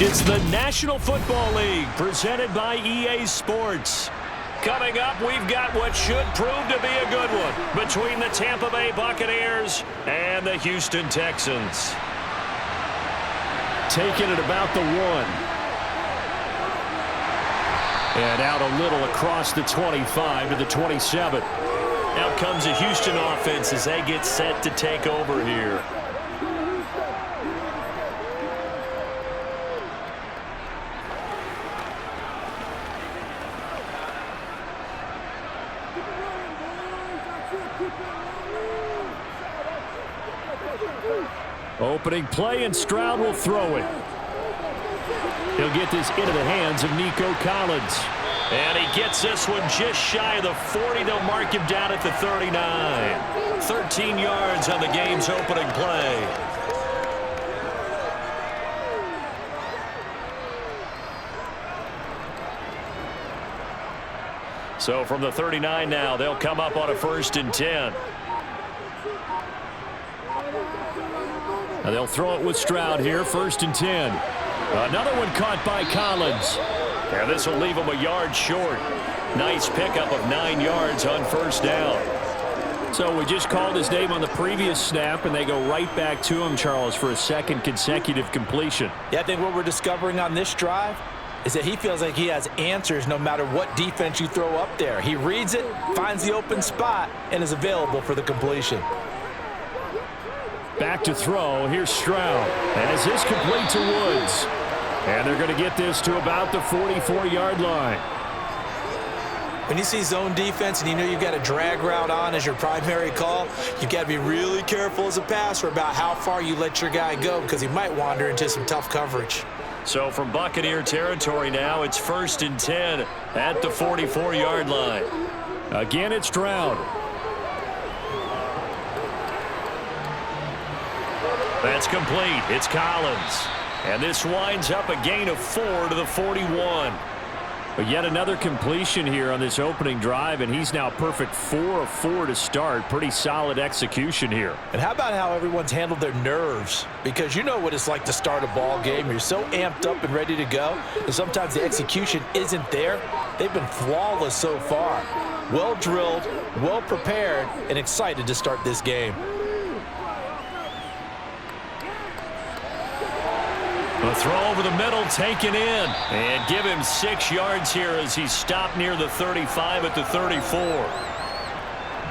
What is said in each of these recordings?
It's the National Football League presented by EA Sports. Coming up, we've got what should prove to be a good one between the Tampa Bay Buccaneers and the Houston Texans. Taking it about the 1. And out a little across the 25 to the 27. Now comes the Houston offense as they get set to take over here. Opening play, and Stroud will throw it. He'll get this into the hands of Nico Collins. And he gets this one just shy of the 40. They'll mark him down at the 39. 13 yards on the game's opening play. So from the 39 now, they'll come up on a 1st and 10. Now they'll throw it with Stroud here, 1st and 10. Another one caught by Collins. And this will leave him a yard short. Nice pickup of 9 yards on 1st down. So we just called his name on the previous snap, and they go right back to him, Charles, for a 2nd consecutive completion. Yeah, I think what we're discovering on this drive is that he feels like he has answers no matter what defense you throw up there. He reads it, finds the open spot, and is available for the completion. Back to throw. Here's Stroud. As this complete to Woods. And they're going to get this to about the 44-yard line. When you see zone defense and you know you've got a drag route on as your primary call, you've got to be really careful as a passer about how far you let your guy go because he might wander into some tough coverage. So from Buccaneer territory now, it's 1st and 10 at the 44-yard line. Again, it's Stroud. That's complete. It's Collins. And this winds up a gain of 4 to the 41. But yet another completion here on this opening drive, and he's now perfect 4 of 4 to start. Pretty solid execution here. And how about how everyone's handled their nerves? Because you know what it's like to start a ball game. You're so amped up and ready to go, and sometimes the execution isn't there. They've been flawless so far. Well drilled, well prepared, and excited to start this game. A throw over the middle, taken in. And give him 6 yards here as he stopped near the 35 at the 34.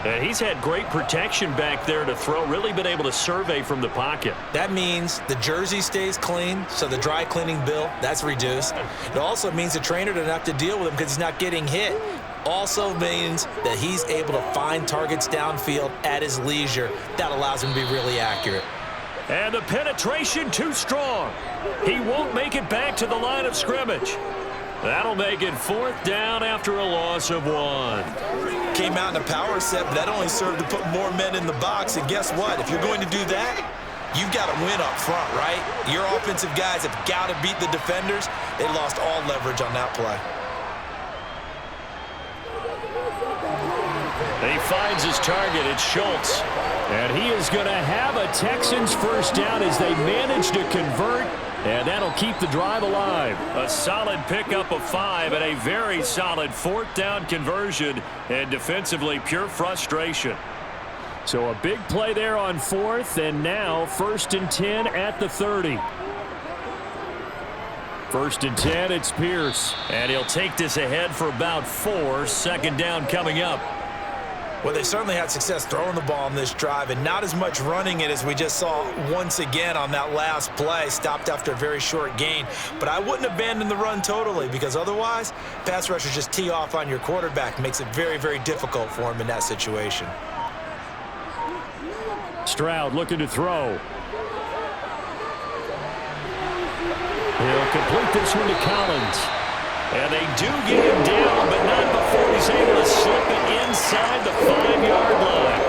And he's had great protection back there to throw. Really been able to survey from the pocket. That means the jersey stays clean, so the dry cleaning bill, that's reduced. It also means the trainer doesn't have to deal with him because he's not getting hit. Also means that he's able to find targets downfield at his leisure. That allows him to be really accurate. And the penetration too strong. He won't make it back to the line of scrimmage. That'll make it 4th down after a loss of 1. Came out in a power set, but that only served to put more men in the box. And guess what? If you're going to do that, you've got to win up front, right? Your offensive guys have got to beat the defenders. They lost all leverage on that play. He finds his target. It's Schultz. And he is going to have a Texans 1st down as they manage to convert. And that'll keep the drive alive. A solid pickup of 5 and a very solid 4th down conversion. And defensively, pure frustration. So a big play there on 4th. And now 1st and 10 at the 30. 1st and 10, it's Pierce. And he'll take this ahead for about 4. 2nd down coming up. Well, they certainly had success throwing the ball on this drive and not as much running it as we just saw once again on that last play. Stopped after a very short gain. But I wouldn't abandon the run totally because otherwise, pass rushers just tee off on your quarterback. Makes it very, very difficult for him in that situation. Stroud looking to throw. He'll complete this one to Collins. And they do get him down, but not before he's able to slip it inside the 5-yard line.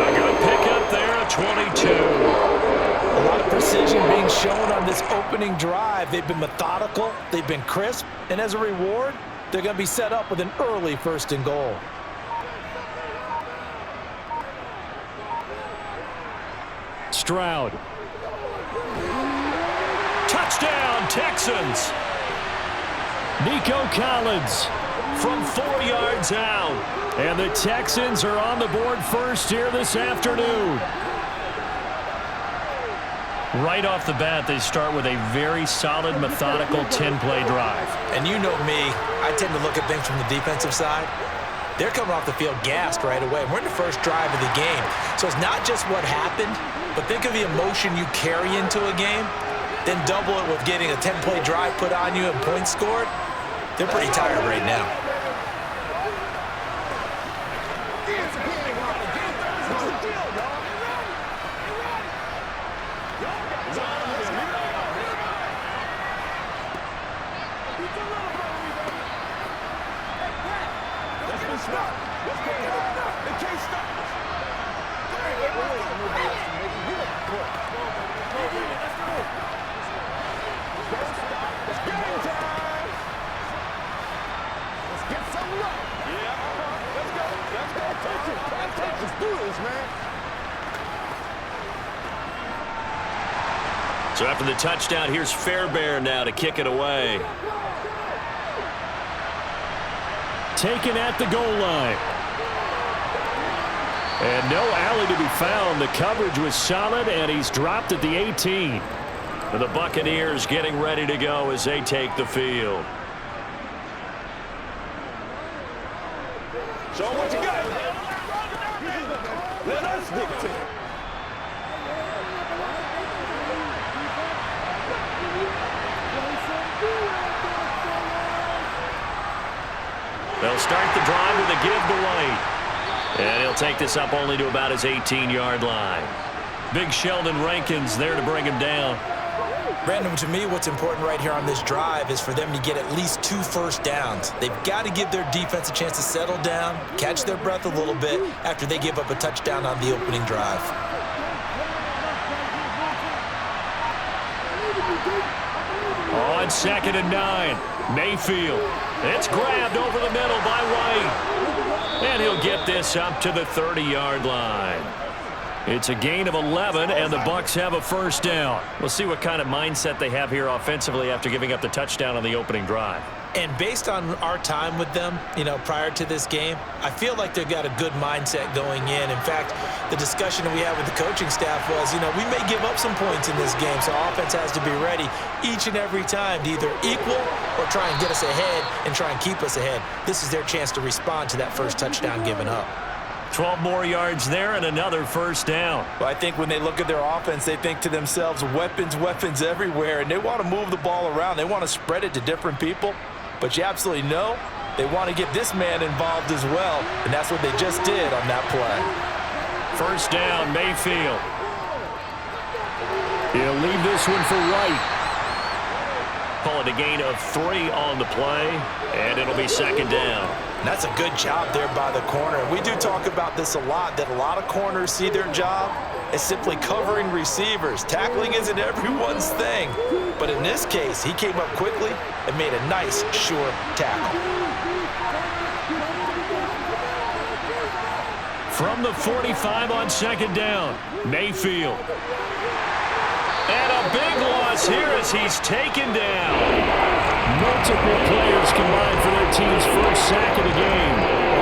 A good pickup there, a 22. A lot of precision being shown on this opening drive. They've been methodical, they've been crisp, and as a reward, they're going to be set up with an early 1st and goal. Stroud. Touchdown, Texans. Texans. Nico Collins from 4 yards out. And the Texans are on the board first here this afternoon. Right off the bat, they start with a very solid, methodical 10-play drive. And you know me, I tend to look at things from the defensive side. They're coming off the field gassed right away. We're in the first drive of the game. So it's not just what happened, but think of the emotion you carry into a game, then double it with getting a 10-play drive put on you and points scored. They're pretty tired right now. So after the touchdown, here's Fairbairn now to kick it away. Taken at the goal line. And no alley to be found. The coverage was solid, and he's dropped at the 18. And the Buccaneers getting ready to go as they take the field. Show what you got. Let us dictate. They'll start the drive with a give to White. And he'll take this up only to about his 18-yard line. Big Sheldon Rankins there to bring him down. Brandon, to me, what's important right here on this drive is for them to get at least 2 first downs. They've got to give their defense a chance to settle down, catch their breath a little bit after they give up a touchdown on the opening drive. On 2nd and 9, Mayfield. It's grabbed over the middle by White. And he'll get this up to the 30-yard line. It's a gain of 11, and the Bucs have a first down. We'll see what kind of mindset they have here offensively after giving up the touchdown on the opening drive. And based on our time with them, prior to this game, I feel like they've got a good mindset going in. In fact, the discussion that we had with the coaching staff was, we may give up some points in this game, so offense has to be ready each and every time to either equal or try and get us ahead and try and keep us ahead. This is their chance to respond to that first touchdown given up. 12 more yards there and another first down. Well, I think when they look at their offense, they think to themselves, weapons, weapons everywhere, and they want to move the ball around. They want to spread it to different people. But you absolutely know they want to get this man involved as well, and that's what they just did on that play. First down, Mayfield. He'll leave this one for White. Call it a gain of 3 on the play, and it'll be 2nd down. And that's a good job there by the corner. And we do talk about this a lot, that a lot of corners see their job as simply covering receivers. Tackling isn't everyone's thing. But in this case, he came up quickly and made a nice, sure tackle. From the 45 on 2nd down, Mayfield. And a big loss here as he's taken down. Multiple players combined for their team's first sack of the game.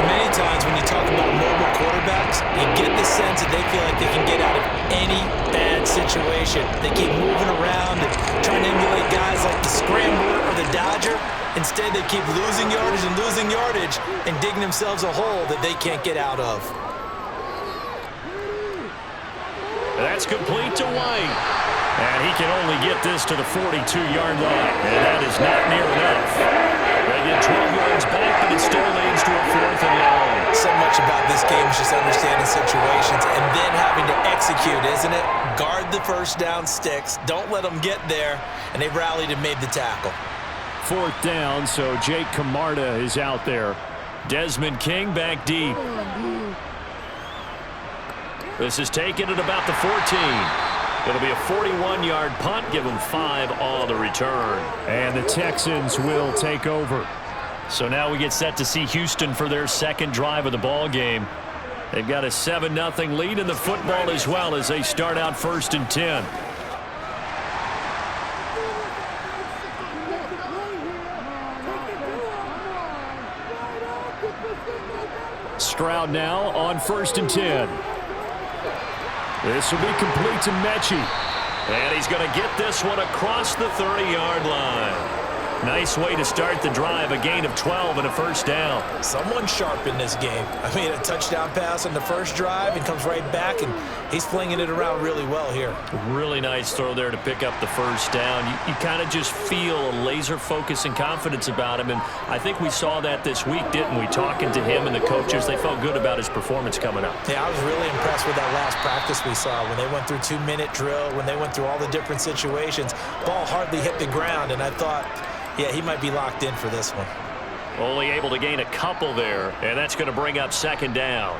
Many times when you talk about mobile quarterbacks, you get the sense that they feel like they can get out of any bad situation. They keep moving around and trying to emulate guys like the Scrambler or the Dodger. Instead, they keep losing yardage and digging themselves a hole that they can't get out of. That's complete to White. And he can only get this to the 42-yard line. And that is not near enough. They get 12 yards back, but it still leads to a 4th and long. So much about this game is just understanding situations and then having to execute, isn't it? Guard the first down sticks. Don't let them get there. And they rallied and made the tackle. 4th down, so Jake Camarda is out there. Desmond King back deep. This is taken at about the 14. It'll be a 41-yard punt. Give them 5 on the return. And the Texans will take over. So now we get set to see Houston for their second drive of the ball game. They've got a 7-0 lead in the football as well as they start out 1st and 10. Stroud now on 1st and 10. This will be complete to Mechie. And he's going to get this one across the 30-yard line. Nice way to start the drive, a gain of 12 and a first down. Someone sharp in this game. I mean, a touchdown pass on the first drive and comes right back, and he's flinging it around really well here. Really nice throw there to pick up the first down. You kind of just feel a laser focus and confidence about him, and I think we saw that this week, didn't we? Talking to him and the coaches, they felt good about his performance coming up. Yeah, I was really impressed with that last practice we saw when they went through 2-minute drill, when they went through all the different situations. Ball hardly hit the ground, and I thought, yeah, he might be locked in for this one. Only able to gain a couple there, and that's going to bring up 2nd down.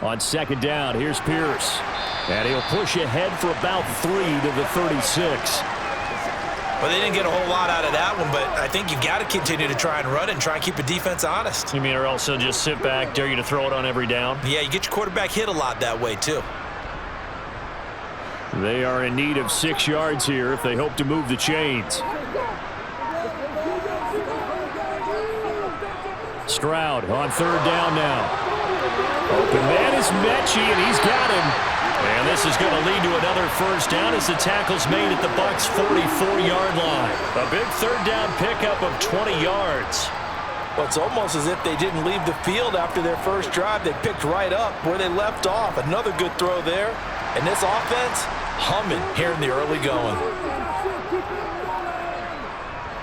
On 2nd down, here's Pierce. And he'll push ahead for about 3 to the 36. Well, they didn't get a whole lot out of that one, but I think you got to continue to try and run and try and keep the defense honest. You mean or else they'll just sit back, dare you to throw it on every down? Yeah, you get your quarterback hit a lot that way, too. They are in need of 6 yards here if they hope to move the chains. Stroud on 3rd down now. Open man is Mechie, and he's got him. And this is going to lead to another first down as the tackle's made at the Bucs' 44-yard line. A big 3rd down pickup of 20 yards. Well, it's almost as if they didn't leave the field after their first drive. They picked right up where they left off. Another good throw there. And this offense, humming here in the early going.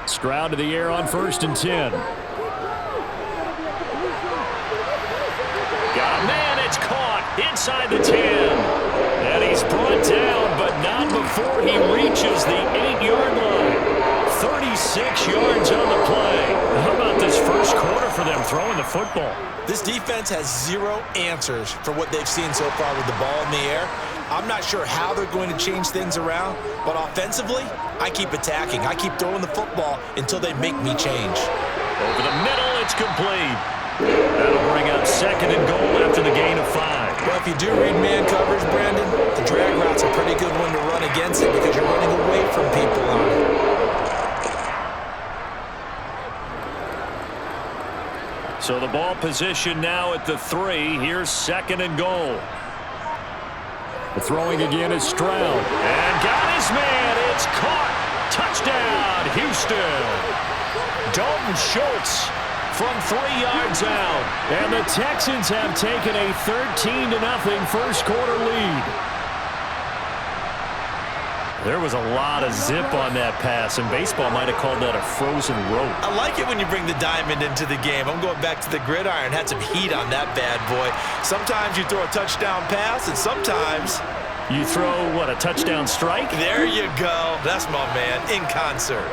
Stroud to the air on 1st and 10. Got a man, it's caught inside the 10. And he's brought down, but not before he reaches the 8-yard line. 36 yards on the play. How about this first quarter for them throwing the football? This defense has 0 answers for what they've seen so far with the ball in the air. I'm not sure how they're going to change things around, but offensively, I keep attacking. I keep throwing the football until they make me change. Over the middle, it's complete. That'll bring up 2nd and goal after the gain of 5. Well, if you do read man coverage, Brandon, the drag route's a pretty good one to run against it because you're running away from people on it. So the ball position now at the 3. Here's 2nd and goal. The throwing again is Stroud. And got his man. It's caught. Touchdown, Houston. Dalton Schultz from 3 yards out. And the Texans have taken a 13-0 first quarter lead. There was a lot of zip on that pass, and baseball might have called that a frozen rope. I like it when you bring the diamond into the game. I'm going back to the gridiron. Had some heat on that bad boy. Sometimes you throw a touchdown pass, and sometimes you throw, what, a touchdown strike? There you go. That's my man, in concert.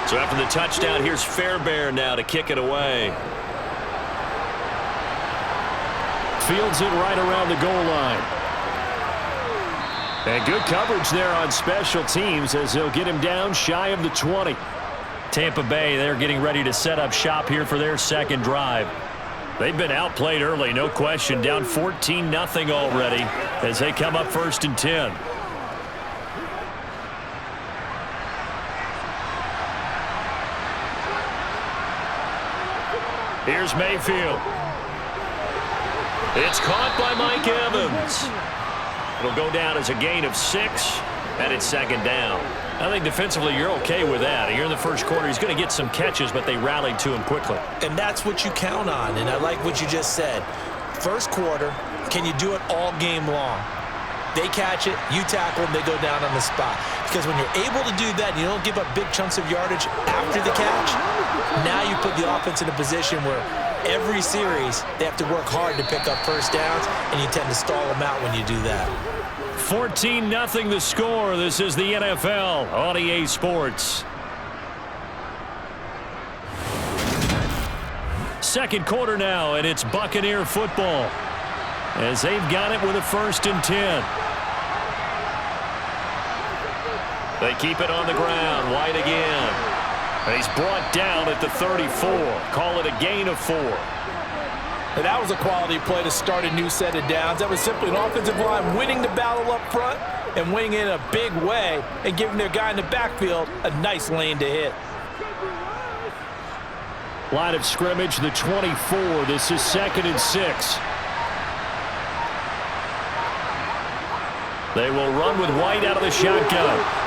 So after the touchdown, here's Fairbairn now to kick it away. Fields it right around the goal line. And good coverage there on special teams as they'll get him down shy of the 20. Tampa Bay, they're getting ready to set up shop here for their second drive. They've been outplayed early, no question. Down 14-0 already as they come up 1st and 10. Here's Mayfield. It's caught by Mike Evans. It'll go down as a gain of 6, and it's 2nd down. I think defensively you're okay with that. Here in the first quarter, he's going to get some catches, but they rallied to him quickly. And that's what you count on, and I like what you just said. First quarter, can you do it all game long? They catch it, you tackle them, they go down on the spot. because when you're able to do that and you don't give up big chunks of yardage after the catch, now you put the offense in a position where every series they have to work hard to pick up first downs, and you tend to stall them out when you do that. 14-0 the score. This is the NFL on EA Sports. Second quarter now, and it's Buccaneer football as they've got it with a 1st and 10. They keep it on the ground. White again. He's brought down at the 34. Call it a gain of 4. And that was a quality play to start a new set of downs. That was simply an offensive line winning the battle up front and winning it in a big way and giving their guy in the backfield a nice lane to hit. Line of scrimmage, the 24. This is 2nd and 6. They will run with White out of the shotgun.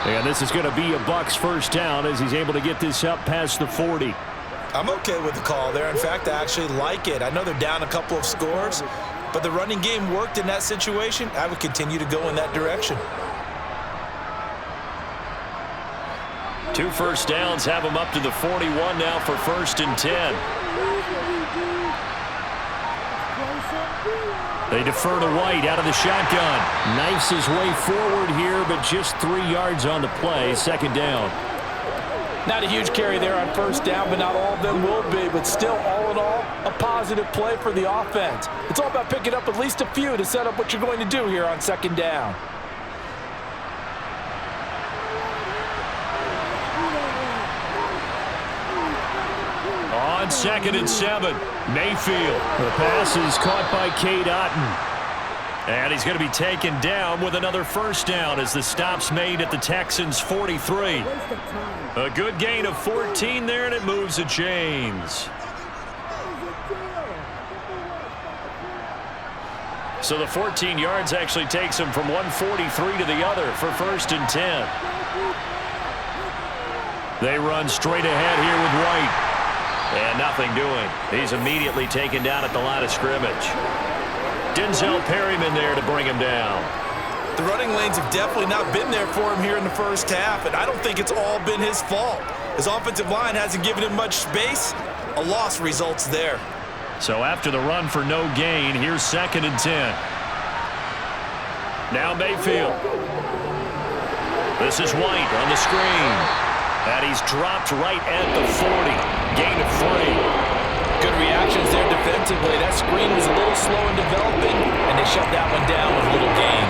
And this is going to be a Bucs first down as he's able to get this up past the 40. I'm okay with the call there. In fact, I actually like it. I know they're down a couple of scores, but the running game worked in that situation. I would continue to go in that direction. 2 first downs have him up to the 41 now for 1st and 10. They defer to White out of the shotgun. Knifes his way forward here, but just 3 yards on the play. 2nd down. Not a huge carry there on first down, but not all of them will be. But still, all in all, a positive play for the offense. It's all about picking up at least a few to set up what you're going to do here on 2nd down. On 2nd and 7, Mayfield. The pass is caught by Cade Otton. And he's going to be taken down with another first down as the stop's made at the Texans' 43. A good gain of 14 there, and it moves the chains. So the 14 yards actually takes him from 143 to the other for 1st and 10. They run straight ahead here with White. And nothing doing. He's immediately taken down at the line of scrimmage. Denzel Perryman there to bring him down. The running lanes have definitely not been there for him here in the first half, and I don't think it's all been his fault. His offensive line hasn't given him much space. A loss results there. So after the run for no gain, here's 2nd and 10. Now Mayfield. This is White on the screen. And he's dropped right at the 40. Gain of 3. Good reactions there defensively. That screen was a little slow in developing, and they shut that one down with little gain.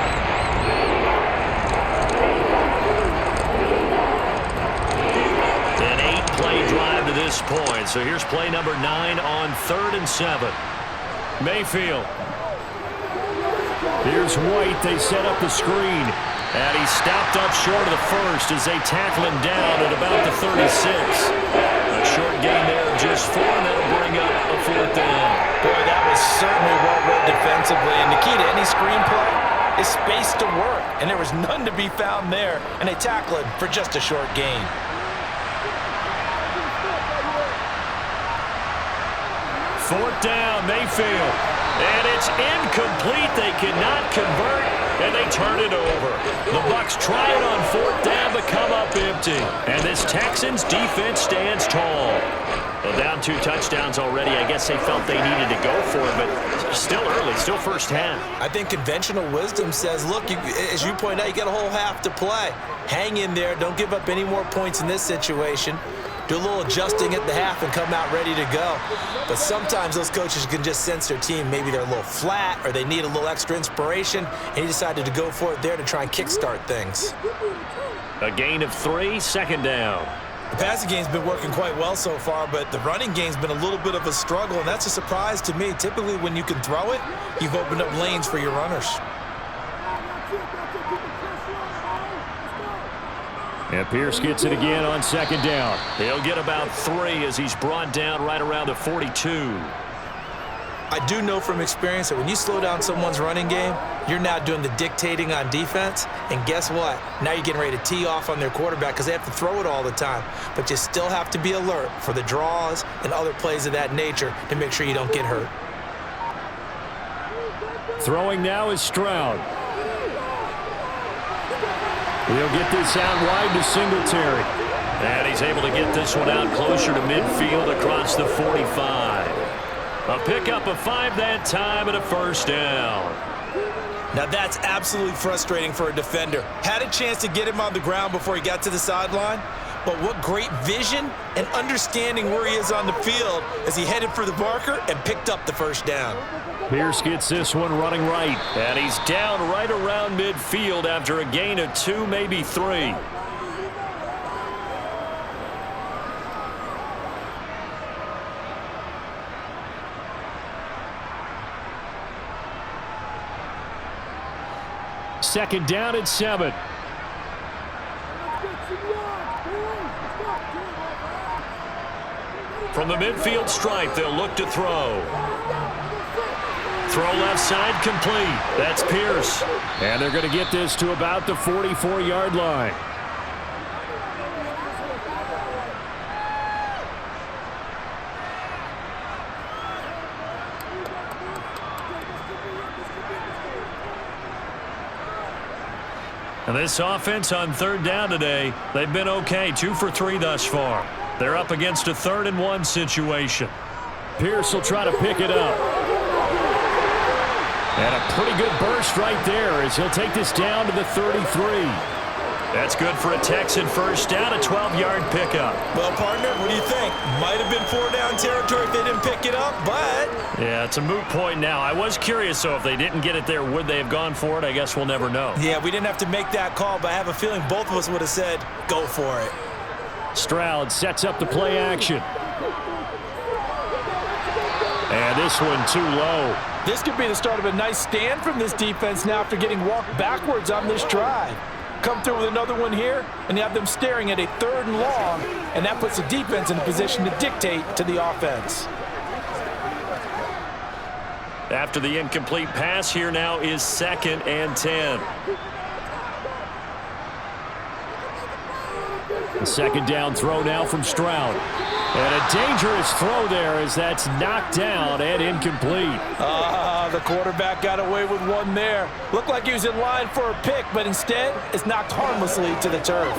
An 8-play drive to this point. So here's play number 9 on 3rd and 7. Mayfield. Here's White. They set up the screen. And he stopped up short of the first as they tackle him down at about the 36. A short gain there of just 4, and that'll bring up a 4th down. Boy, that was certainly well read defensively. And the key to any screenplay is space to work. And there was none to be found there. And they tackle him for just a short gain. Fourth down, Mayfield. And it's incomplete. They cannot convert. And they turn it over. The Bucs try it on 4th down, but come up empty. And this Texans defense stands tall. Well, down 2 touchdowns already. I guess they felt they needed to go for it, but still early, still first half. I think conventional wisdom says, look, as you point out, you got a whole half to play. Hang in there. Don't give up any more points in this situation. Do a little adjusting at the half and come out ready to go. But sometimes those coaches can just sense their team. Maybe they're a little flat or they need a little extra inspiration, and he decided to go for it there to try and kickstart things. A gain of 3, 2nd down. The passing game's been working quite well so far, but the running game's been a little bit of a struggle, and that's a surprise to me. Typically, when you can throw it, you've opened up lanes for your runners. And Pierce gets it again on 2nd down. He'll get about 3 as he's brought down right around the 42. I do know from experience that when you slow down someone's running game, you're now doing the dictating on defense. And guess what? Now you're getting ready to tee off on their quarterback because they have to throw it all the time. But you still have to be alert for the draws and other plays of that nature to make sure you don't get hurt. Throwing now is Stroud. He'll get this out wide to Singletary. And he's able to get this one out closer to midfield across the 45. A pickup of 5 that time and a first down. Now that's absolutely frustrating for a defender. Had a chance to get him on the ground before he got to the sideline, but what great vision and understanding where he is on the field as he headed for the marker and picked up the first down. Pierce gets this one running right, and he's down right around midfield after a gain of 2, maybe 3. Second down at 7. From the midfield stripe, they'll look to throw. Throw left side complete. That's Pierce. And they're going to get this to about the 44-yard line. And this offense on third down today, they've been okay. 2 for 3 thus far. They're up against a 3rd and 1 situation. Pierce will try to pick it up. And a pretty good burst right there as he'll take this down to the 33. That's good for a Texan first down, a 12-yard pickup. Well, partner, what do you think? Might have been 4-down territory if they didn't pick it up, but... Yeah, it's a moot point now. I was curious, so if they didn't get it there, would they have gone for it? I guess we'll never know. Yeah, we didn't have to make that call, but I have a feeling both of us would have said, go for it. Stroud sets up the play action. And this one too low. This could be the start of a nice stand from this defense now after getting walked backwards on this drive. Come through with another one here, and you have them staring at a 3rd and long, and that puts the defense in a position to dictate to the offense. After the incomplete pass, here now is 2nd and 10. The second down throw now from Stroud. And a dangerous throw there as that's knocked down and incomplete. The quarterback got away with one there. Looked like he was in line for a pick, but instead it's knocked harmlessly to the turf.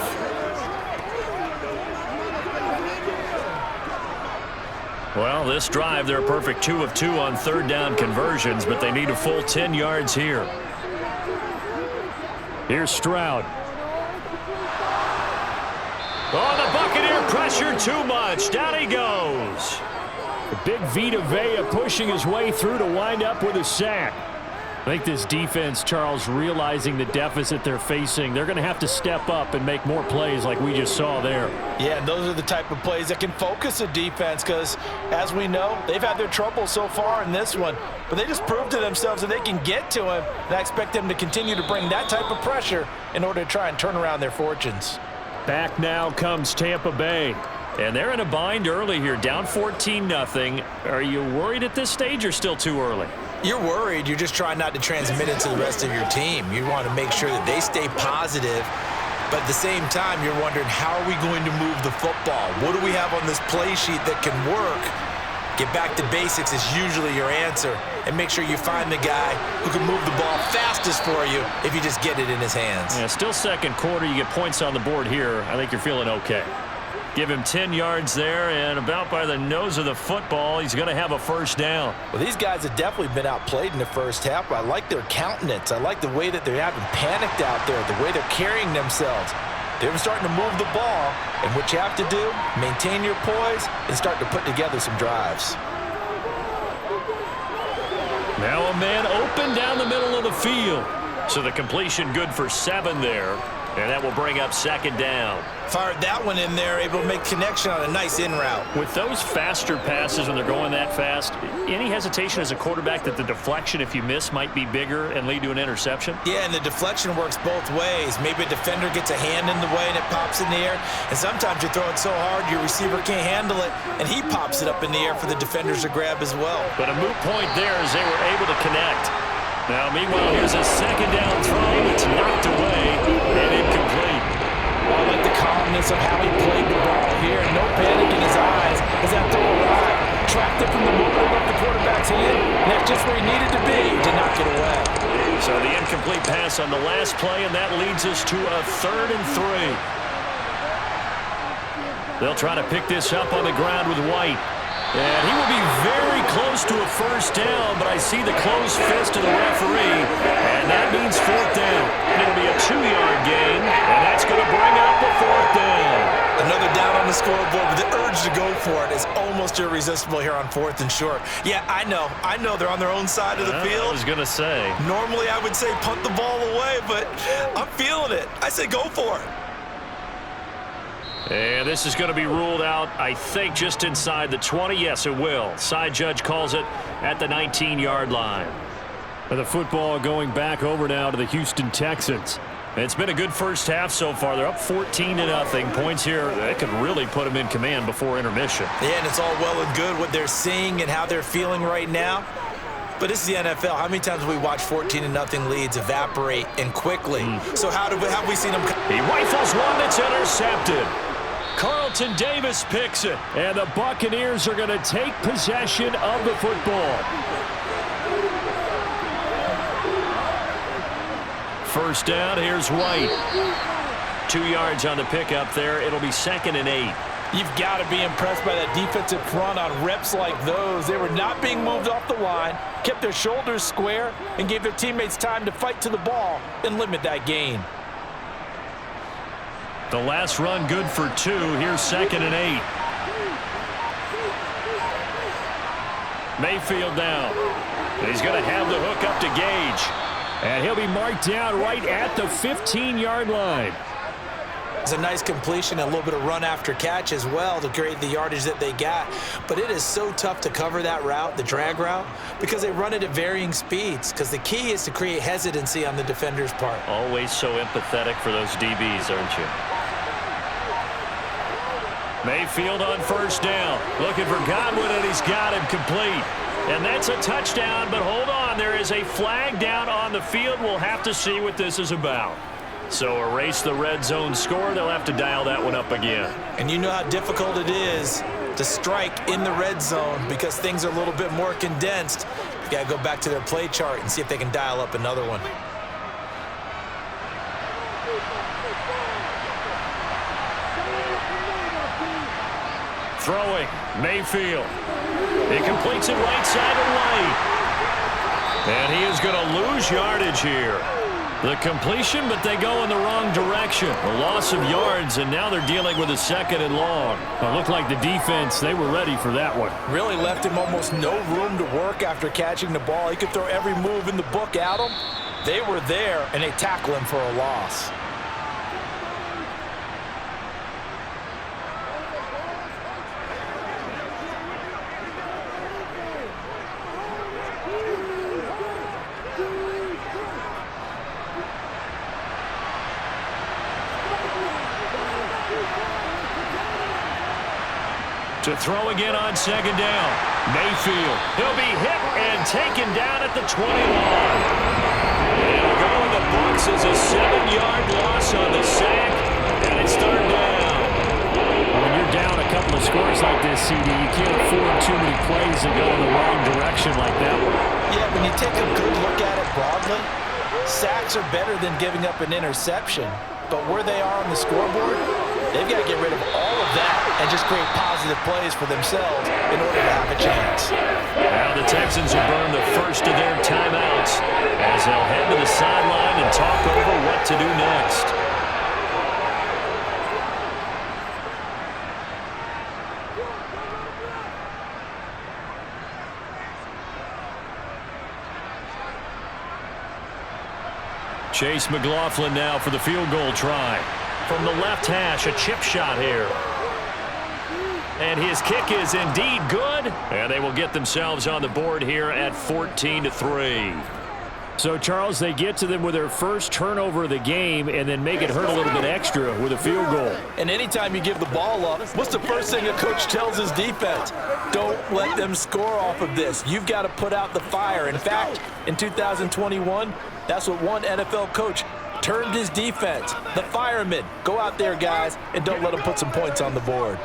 Well, this drive, they're a perfect 2 of 2 on 3rd down conversions, but they need a full 10 yards here. Here's Stroud. Oh, the Buccaneer pressure too much. Down he goes. The big Vita Vea pushing his way through to wind up with a sack. I think this defense, Charles, realizing the deficit they're facing, they're going to have to step up and make more plays like we just saw there. Yeah, and those are the type of plays that can focus a defense because, as we know, they've had their trouble so far in this one. But they just proved to themselves that they can get to him, and I expect them to continue to bring that type of pressure in order to try and turn around their fortunes. Back now comes Tampa Bay. And they're in a bind early here, down 14-0. Are you worried at this stage or still too early? You're worried. You're just trying not to transmit it to the rest of your team. You want to make sure that they stay positive. But at the same time, you're wondering, how are we going to move the football? What do we have on this play sheet that can work? Get back to basics is usually your answer. And make sure you find the guy who can move the ball fastest for you if you just get it in his hands. Yeah, still second quarter. You get points on the board here. I think you're feeling okay. Give him 10 yards there, and about by the nose of the football, he's going to have a first down. Well, these guys have definitely been outplayed in the first half. I like their countenance. I like the way that they're having panicked out there, the way they're carrying themselves. They're starting to move the ball, and what you have to do, maintain your poise and start to put together some drives. Now a man open down the middle of the field. So the completion good for 7 there. And that will bring up second down. Fired that one in there, able to make connection on a nice in route. With those faster passes when they're going that fast, any hesitation as a quarterback that the deflection, if you miss, might be bigger and lead to an interception? Yeah, and the deflection works both ways. Maybe a defender gets a hand in the way and it pops in the air. And sometimes you throw it so hard your receiver can't handle it, and he pops it up in the air for the defenders to grab as well. But a moot point there as they were able to connect. Now, meanwhile, here's a second down throw. It's knocked away and incomplete. I like the calmness of how he played the ball here. No panic in his eyes as that throw arrived. Trapped it from the moment it left the quarterback's hand, and that's just where he needed to be to knock it away. So the incomplete pass on the last play, and that leads us to a 3rd and 3. They'll try to pick this up on the ground with White. And he will be very close to a first down, but I see the closed fist of the referee, and that means 4th down. It'll be a 2-yard gain, and that's going to bring up a 4th down. Another down on the scoreboard, but the urge to go for it is almost irresistible here on 4th and short. Yeah, I know they're on their own side of the field. I was going to say. Normally I would say punt the ball away, but I'm feeling it. I say go for it. And this is going to be ruled out, I think, just inside the 20. Yes, it will. Side judge calls it at the 19-yard line. And the football going back over now to the Houston Texans. It's been a good first half so far. They're up 14-0. Points here, that could really put them in command before intermission. Yeah, and it's all well and good what they're seeing and how they're feeling right now. But this is the NFL. How many times have we watched 14-0 leads evaporate and quickly? So how have we seen them? He rifles one that's intercepted. Carlton Davis picks it, and the Buccaneers are going to take possession of the football. First down, here's White. 2 yards on the pickup there. It'll be 2nd and 8. You've got to be impressed by that defensive front on reps like those. They were not being moved off the line, kept their shoulders square, and gave their teammates time to fight to the ball and limit that gain. The last run good for 2. Here's 2nd and 8. Mayfield down. He's going to have the hook up to Gage. And he'll be marked down right at the 15-yard line. It's a nice completion, a little bit of run after catch as well to create the yardage that they got. But it is so tough to cover that route, the drag route, because they run it at varying speeds. Because the key is to create hesitancy on the defender's part. Always so empathetic for those DBs, aren't you? Mayfield on first down. Looking for Godwin, and he's got him complete. And that's a touchdown, but hold on. There is a flag down on the field. We'll have to see what this is about. So erase the red zone score. They'll have to dial that one up again. And you know how difficult it is to strike in the red zone because things are a little bit more condensed. You got to go back to their play chart and see if they can dial up another one. Throwing, Mayfield. He completes it right side to White. And he is going to lose yardage here. The completion, but they go in the wrong direction. A loss of yards, and now they're dealing with a 2nd and long. It looked like the defense, they were ready for that one. Really left him almost no room to work after catching the ball. He could throw every move in the book at him. They were there, and they tackle him for a loss. To throw again on 2nd down. Mayfield. He'll be hit and taken down at the 20 line. It'll go in the Bucs as a 7-yard loss on the sack, and it's 3rd down. When you're down a couple of scores like this, CD, you can't afford too many plays that go in the wrong direction like that one. Yeah, when you take a good look at it broadly, sacks are better than giving up an interception. But where they are on the scoreboard, they've got to get rid of all of that and just create positive plays for themselves in order to have a chance. Now the Texans will burn the first of their timeouts as they'll head to the sideline and talk over what to do next. Chase McLaughlin now for the field goal try. From the left hash, a chip shot here. And his kick is indeed good. And they will get themselves on the board here at 14-3. So, Charles, they get to them with their first turnover of the game and then make it hurt a little bit extra with a field goal. And anytime you give the ball up, what's the first thing a coach tells his defense? Don't let them score off of this. You've got to put out the fire. In fact, in 2021, that's what one NFL coach termed his defense. The firemen. Go out there, guys, and don't let them put some points on the board.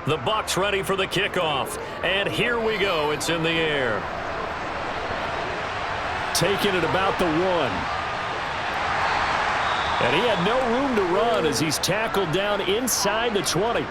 The Bucs ready for the kickoff. And here we go. It's in the air. Taking it about the 1. And he had no room to run as he's tackled down inside the 20.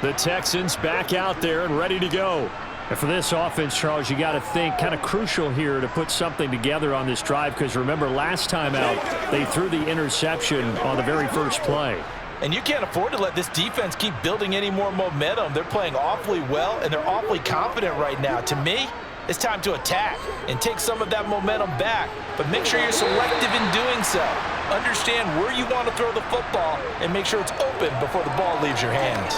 The Texans back out there and ready to go. And for this offense, Charles, you got to think kind of crucial here to put something together on this drive because remember last time out they threw the interception on the very first play. And you can't afford to let this defense keep building any more momentum. They're playing awfully well, and they're awfully confident right now. To me, it's time to attack and take some of that momentum back. But make sure you're selective in doing so. Understand where you want to throw the football and make sure it's open before the ball leaves your hands.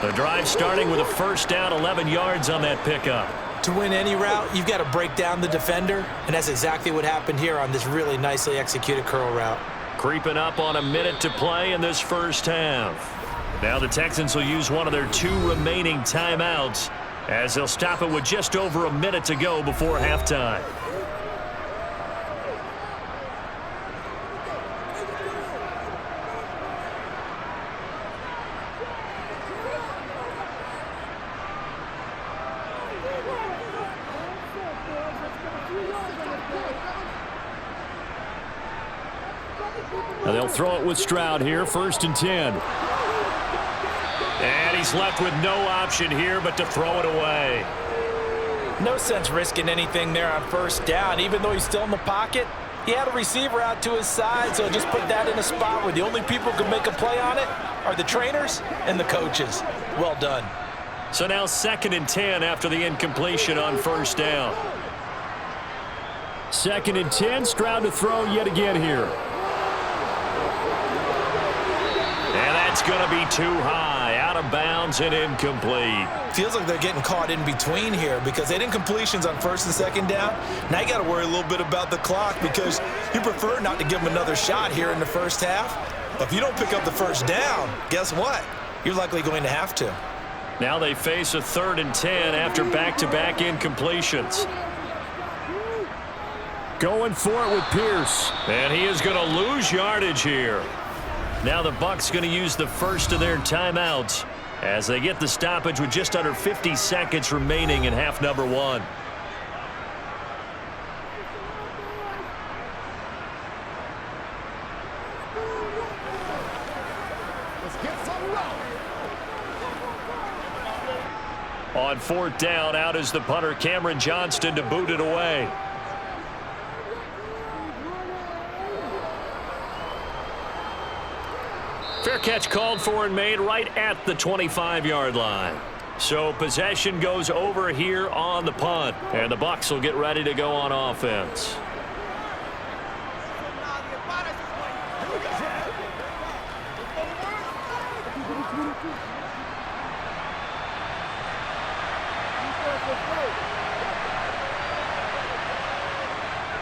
The drive starting with a first down, 11 yards on that pickup. To win any route, you've got to break down the defender, and that's exactly what happened here on this really nicely executed curl route. Creeping up on a minute to play in this first half. Now the Texans will use one of their 2 remaining timeouts as they'll stop it with just over a minute to go before halftime. Now they'll throw it with Stroud here, 1st and 10. And he's left with no option here but to throw it away. No sense risking anything there on first down. Even though he's still in the pocket, he had a receiver out to his side, so just put that in a spot where the only people who can make a play on it are the trainers and the coaches. Well done. So now 2nd and 10 after the incompletion on first down. 2nd and 10, Stroud to throw yet again here. And that's going to be too high, out of bounds and incomplete. Feels like they're getting caught in between here because they didn't incompletions on 1st and 2nd down. Now you got to worry a little bit about the clock because you prefer not to give them another shot here in the first half. But if you don't pick up the first down, guess what? You're likely going to have to. Now they face a 3rd and 10 after back-to-back incompletions. Going for it with Pierce. And he is going to lose yardage here. Now the Bucs going to use the first of their timeouts as they get the stoppage with just under 50 seconds remaining in half number 1. On 4th down, out is the punter Cameron Johnston to boot it away. Fair catch called for and made right at the 25-yard line. So possession goes over here on the punt. And the Bucs will get ready to go on offense.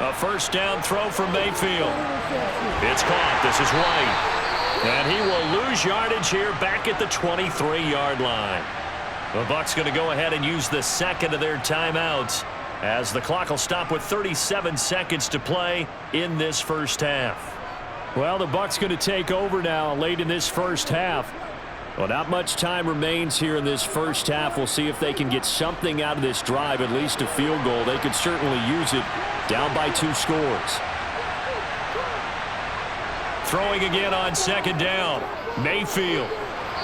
A first down throw from Mayfield. It's caught. This is White. And he will lose yardage here back at the 23-yard line. The Bucs going to go ahead and use the 2nd of their timeouts as the clock will stop with 37 seconds to play in this first half. Well, the Bucs going to take over now late in this first half. Well, not much time remains here in this first half. We'll see if they can get something out of this drive, at least a field goal. They could certainly use it down by 2 scores. Throwing again on 2nd down. Mayfield.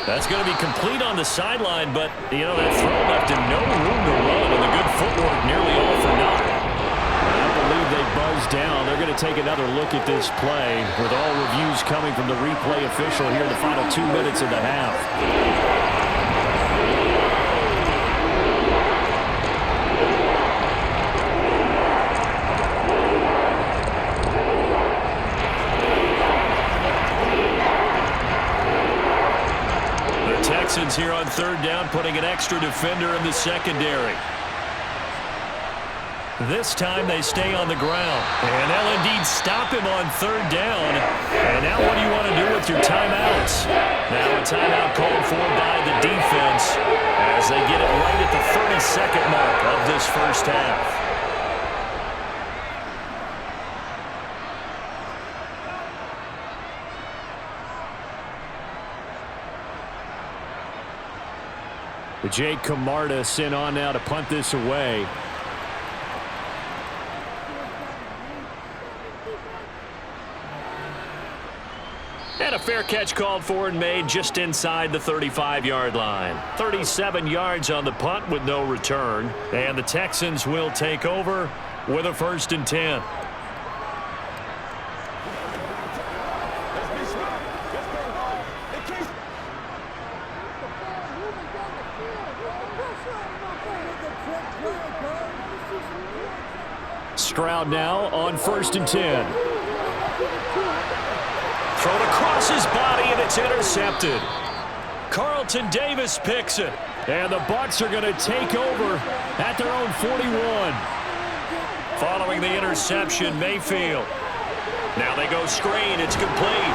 That's going to be complete on the sideline, but, you know, that throw left him no room to run, and the good footwork nearly all for naught. I believe they buzzed down. They're going to take another look at this play with all reviews coming from the replay official here in the final 2 minutes of the half. Texans here on 3rd down, putting an extra defender in the secondary. This time they stay on the ground. And they'll indeed stop him on 3rd down. And now what do you want to do with your timeouts? Now a timeout called for by the defense as they get it right at the 30-second mark of this first half. Jake Camarda sent on now to punt this away. And a fair catch called for and made just inside the 35-yard line. 37 yards on the punt with no return. And the Texans will take over with a 1st and 10. Stroud now on 1st and 10. Thrown across his body, and it's intercepted. Carlton Davis picks it. And the Bucs are going to take over at their own 41. Following the interception, Mayfield. Now they go screen. It's complete.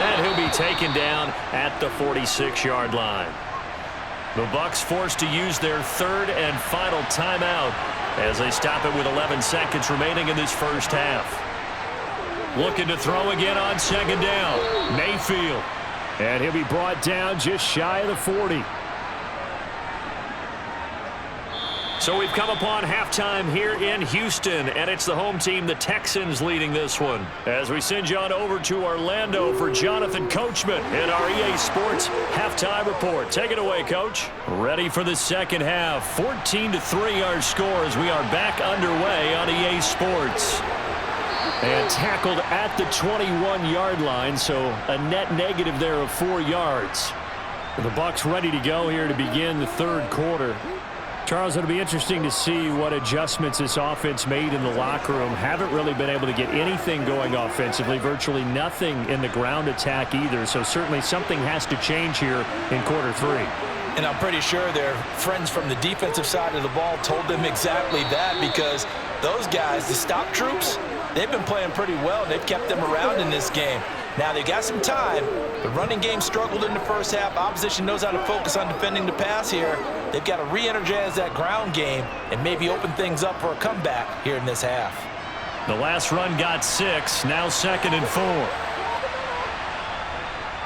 And he'll be taken down at the 46-yard line. The Bucs forced to use their 3rd and final timeout as they stop it with 11 seconds remaining in this first half. Looking to throw again on 2nd down. Mayfield. And he'll be brought down just shy of the 40. So we've come upon halftime here in Houston, and it's the home team, the Texans, leading this one. As we send you on over to Orlando for Jonathan Coachman in our EA Sports Halftime Report. Take it away, Coach. Ready for the second half. 14-3 our score as we are back underway on EA Sports. And tackled at the 21-yard line, so a net negative there of 4 yards. The Bucs ready to go here to begin the 3rd quarter. Charles, it'll be interesting to see what adjustments this offense made in the locker room. Haven't really been able to get anything going offensively, virtually nothing in the ground attack either, so certainly something has to change here in quarter 3. And I'm pretty sure their friends from the defensive side of the ball told them exactly that, because those guys, the stop troops, they've been playing pretty well. They've kept them around in this game. Now, they got some time. The running game struggled in the first half. Opposition knows how to focus on defending the pass here. They've got to re-energize that ground game and maybe open things up for a comeback here in this half. The last run got 6. Now 2nd and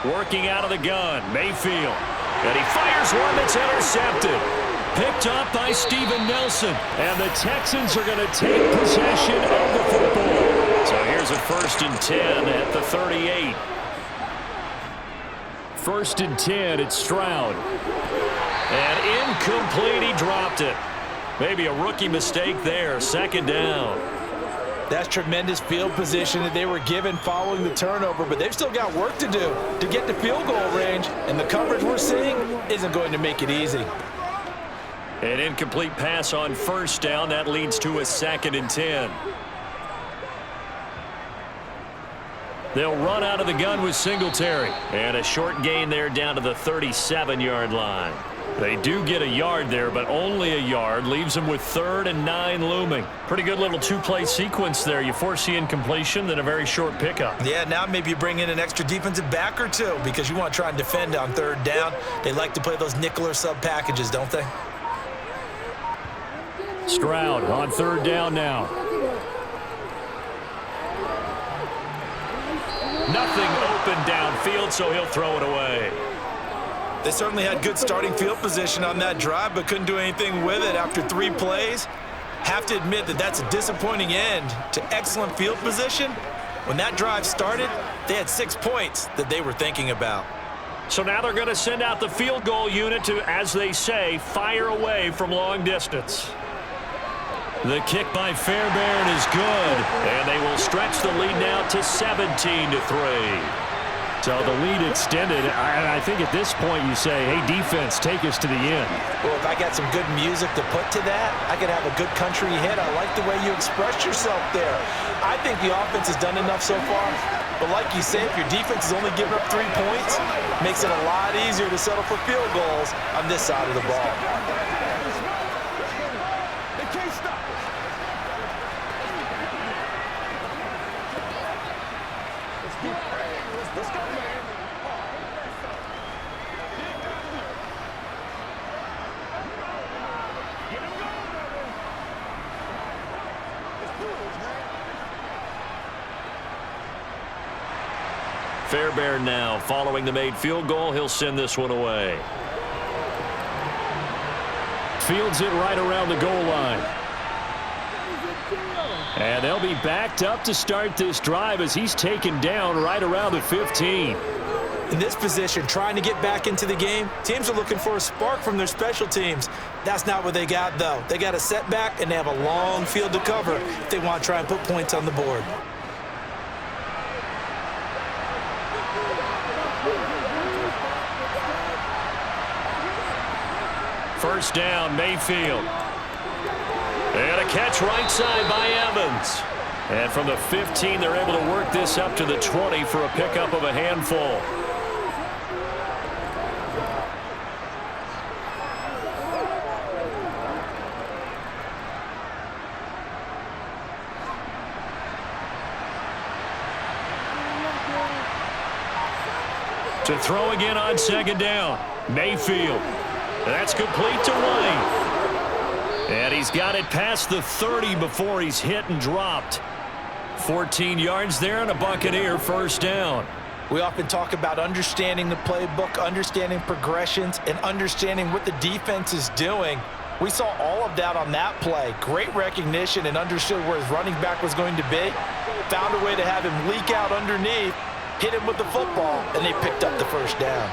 4. Working out of the gun, Mayfield. And he fires one that's intercepted. Picked up by Steven Nelson. And the Texans are going to take possession of the football. So here's a 1st and 10 at the 38. 1st and 10, it's Stroud. And incomplete, he dropped it. Maybe a rookie mistake there, 2nd down. That's tremendous field position that they were given following the turnover, but they've still got work to do to get to field goal range, and the coverage we're seeing isn't going to make it easy. An incomplete pass on 1st down. That leads to a 2nd and 10. They'll run out of the gun with Singletary. And a short gain there down to the 37-yard line. They do get a yard there, but only a yard. Leaves them with 3rd and 9 looming. Pretty good little 2-play sequence there. You force the incompletion, then a very short pickup. Yeah, now maybe you bring in an extra defensive back or two because you want to try and defend on 3rd down. They like to play those nickel or sub packages, don't they? Stroud on 3rd down now. Nothing open downfield, so he'll throw it away. They certainly had good starting field position on that drive, but couldn't do anything with it after 3 plays. Have to admit that that's a disappointing end to excellent field position. When that drive started, they had 6 points that they were thinking about. So now they're going to send out the field goal unit to, as they say, fire away from long distance. The kick by Fairbairn is good, and they will stretch the lead now to 17-3. So the lead extended, and I think at this point you say, hey, defense, take us to the end. Well, if I got some good music to put to that, I could have a good country hit. I like the way you expressed yourself there. I think the offense has done enough so far, but like you say, if your defense is only giving up 3 points, makes it a lot easier to settle for field goals on this side of the ball. Fairbairn now following the made field goal. He'll send this one away. fields it right around the goal line. And they'll be backed up to start this drive as he's taken down right around the 15. In this position, trying to get back into the game, teams are looking for a spark from their special teams. That's not what they got, though. They got a setback, and they have a long field to cover if they want to try and put points on the board. First down, Mayfield. And a catch right side by Evans. And from the 15, they're able to work this up to the 20 for a pickup of a handful. To throw again on second down. Mayfield. That's complete to White. And he's got it past the 30 before he's hit and dropped. 14 yards there and a Buccaneer first down. We often talk about understanding the playbook, understanding progressions, and understanding what the defense is doing. We saw all of that on that play. Great recognition and understood where his running back was going to be. Found a way to have him leak out underneath, hit him with the football, and they picked up the first down.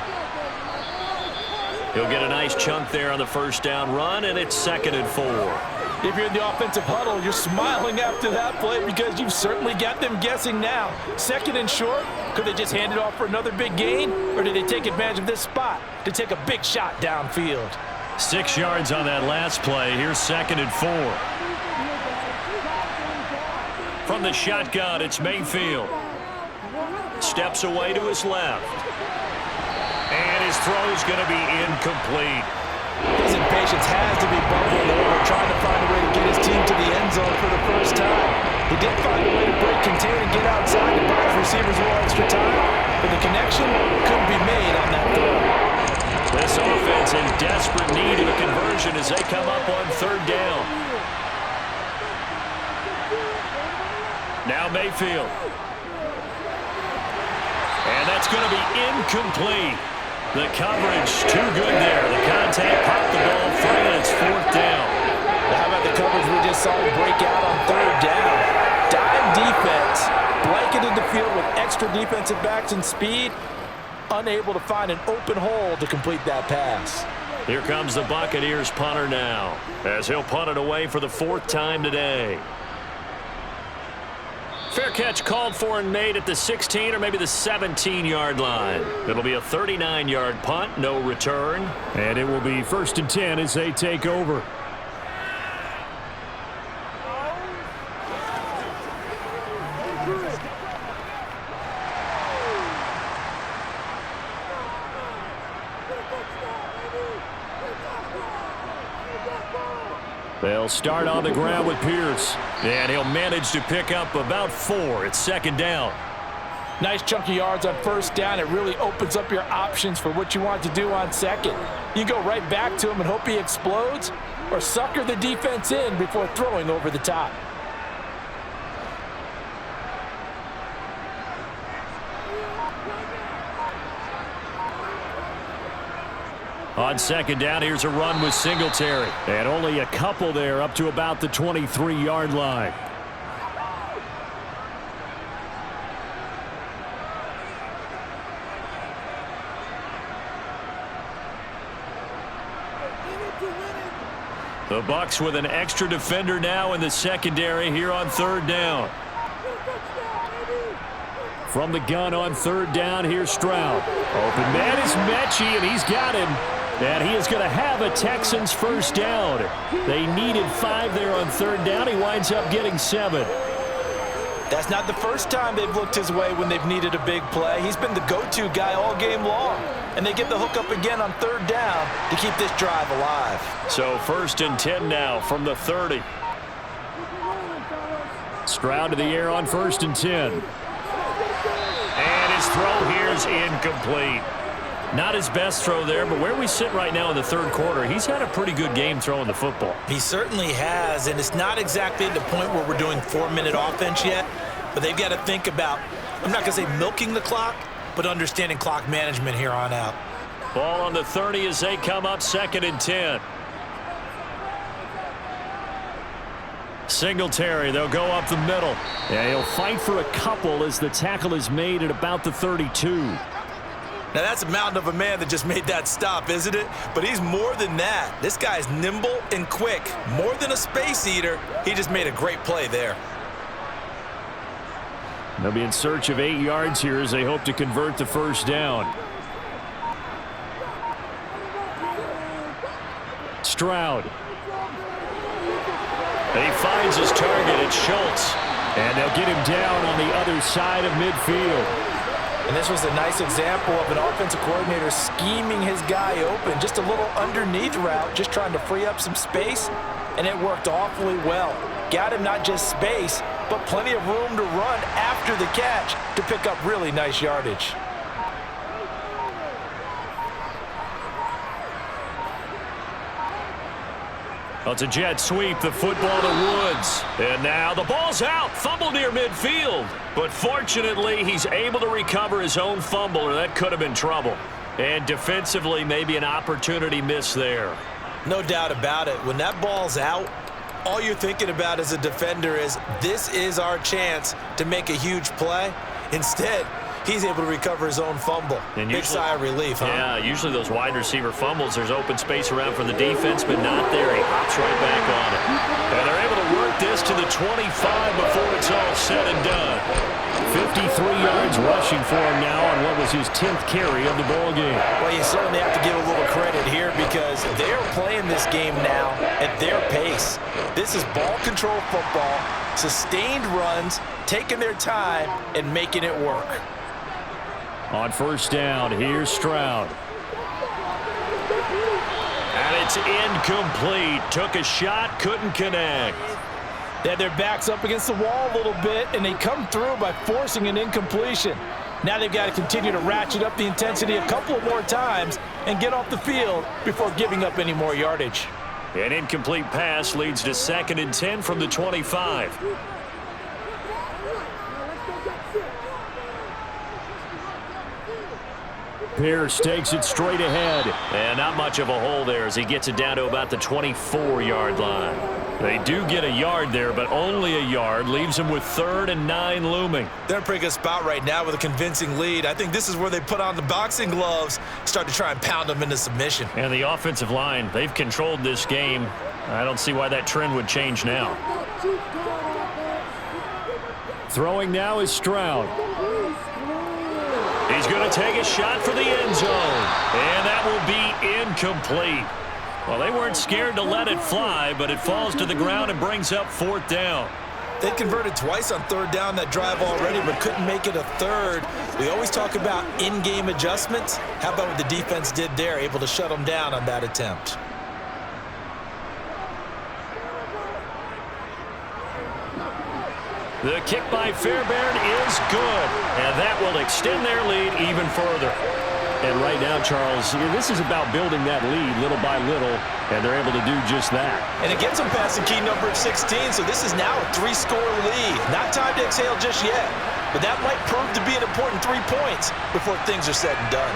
He'll get a nice chunk there on the first down run, and it's 2nd and 4. If you're in the offensive huddle, you're smiling after that play because you've certainly got them guessing now. 2nd and short, could they just hand it off for another big gain, or did they take advantage of this spot to take a big shot downfield? 6 yards on that last play. Here's 2nd and 4. From the shotgun, it's Mayfield. Steps away to his left. And his throw is going to be incomplete. His impatience has to be bubbling over, trying to find a way to get his team to the end zone for the first time. He did find a way to break contain and get outside to buy his receivers a little extra time, but the connection couldn't be made on that throw. This offense in desperate need of a conversion as they come up on 3rd down. Now Mayfield. And that's going to be incomplete. The coverage too good there. The contact popped the ball free, and it's 4th down. How about the coverage we just saw break out on 3rd down? Dime defense, blanketed the field with extra defensive backs and speed, unable to find an open hole to complete that pass. Here comes the Buccaneers punter now, as he'll punt it away for the 4th time today. Fair catch called for and made at the 16 or maybe the 17-yard line. It'll be a 39-yard punt, no return. And it will be 1st and 10 as they take over. They'll start on the ground with Pierce. And he'll manage to pick up about 4. It's 2nd down. Nice chunky yards on 1st down. It really opens up your options for what you want to do on 2nd. You go right back to him and hope he explodes, or sucker the defense in before throwing over the top. On 2nd down, here's a run with Singletary. And only a couple there up to about the 23-yard line. The Bucs with an extra defender now in the secondary here on 3rd down. From the gun on 3rd down, here's Stroud. Open man is Mechie, and he's got him. And he is going to have a Texans first down. They needed 5 there on 3rd down. He winds up getting 7. That's not the first time they've looked his way when they've needed a big play. He's been the go-to guy all game long. And they get the hook up again on 3rd down to keep this drive alive. So 1st and 10 now from the 30. Stroud to the air on 1st and 10. And his throw here is incomplete. Not his best throw there, but where we sit right now in the 3rd quarter, he's had a pretty good game throwing the football. He certainly has, and it's not exactly at the point where we're doing 4-minute offense yet, but they've got to think about, I'm not going to say milking the clock, but understanding clock management here on out. Ball on the 30 as they come up 2nd and 10. Singletary, they'll go up the middle. Yeah, he'll fight for a couple as the tackle is made at about the 32. Now, that's a mountain of a man that just made that stop, isn't it? But he's more than that. This guy's nimble and quick. More than a space eater. He just made a great play there. They'll be in search of 8 yards here as they hope to convert the first down. Stroud. And he finds his target. It's Schultz. And they'll get him down on the other side of midfield. And this was a nice example of an offensive coordinator scheming his guy open. Just a little underneath route, just trying to free up some space. And it worked awfully well. Got him not just space, but plenty of room to run after the catch to pick up really nice yardage. Well, it's a jet sweep, the football to Woods. And now the ball's out, fumble near midfield. But fortunately, he's able to recover his own fumble, or that could have been trouble. And defensively, maybe an opportunity miss there. No doubt about it. When that ball's out, all you're thinking about as a defender is, this is our chance to make a huge play. Instead, he's able to recover his own fumble. And big sigh of relief, huh? Yeah, usually those wide receiver fumbles, there's open space around for the defense, but not there. He hops right back on it. And they're able to work this to the 25 before it's all said and done. 53 yards rushing for him now on what was his 10th carry of the ball game. Well, you certainly have to give a little credit here because they're playing this game now at their pace. This is ball control football, sustained runs, taking their time and making it work. On first down, here's Stroud. And it's incomplete. Took a shot, couldn't connect. They had their backs up against the wall a little bit, and they come through by forcing an incompletion. Now they've got to continue to ratchet up the intensity a couple more times and get off the field before giving up any more yardage. An incomplete pass leads to 2nd and 10 from the 25. Pierce takes it straight ahead. And not much of a hole there as he gets it down to about the 24-yard line. They do get a yard there, but only a yard. Leaves them with 3rd and 9 looming. They're in a pretty good spot right now with a convincing lead. I think this is where they put on the boxing gloves, start to try and pound them into submission. And the offensive line, they've controlled this game. I don't see why that trend would change now. Throwing now is Stroud. He's going to take a shot for the end zone. And that will be incomplete. Well, they weren't scared to let it fly, but it falls to the ground and brings up 4th down. They converted twice on 3rd down that drive already, but couldn't make it a 3rd. We always talk about in-game adjustments. How about what the defense did there, able to shut them down on that attempt? The kick by Fairbairn is good, and that will extend their lead even further. And right now, Charles, this is about building that lead little by little, and they're able to do just that. And it gets them past the key number of 16, so this is now a 3-score lead. Not time to exhale just yet, but that might prove to be an important 3 points before things are said and done.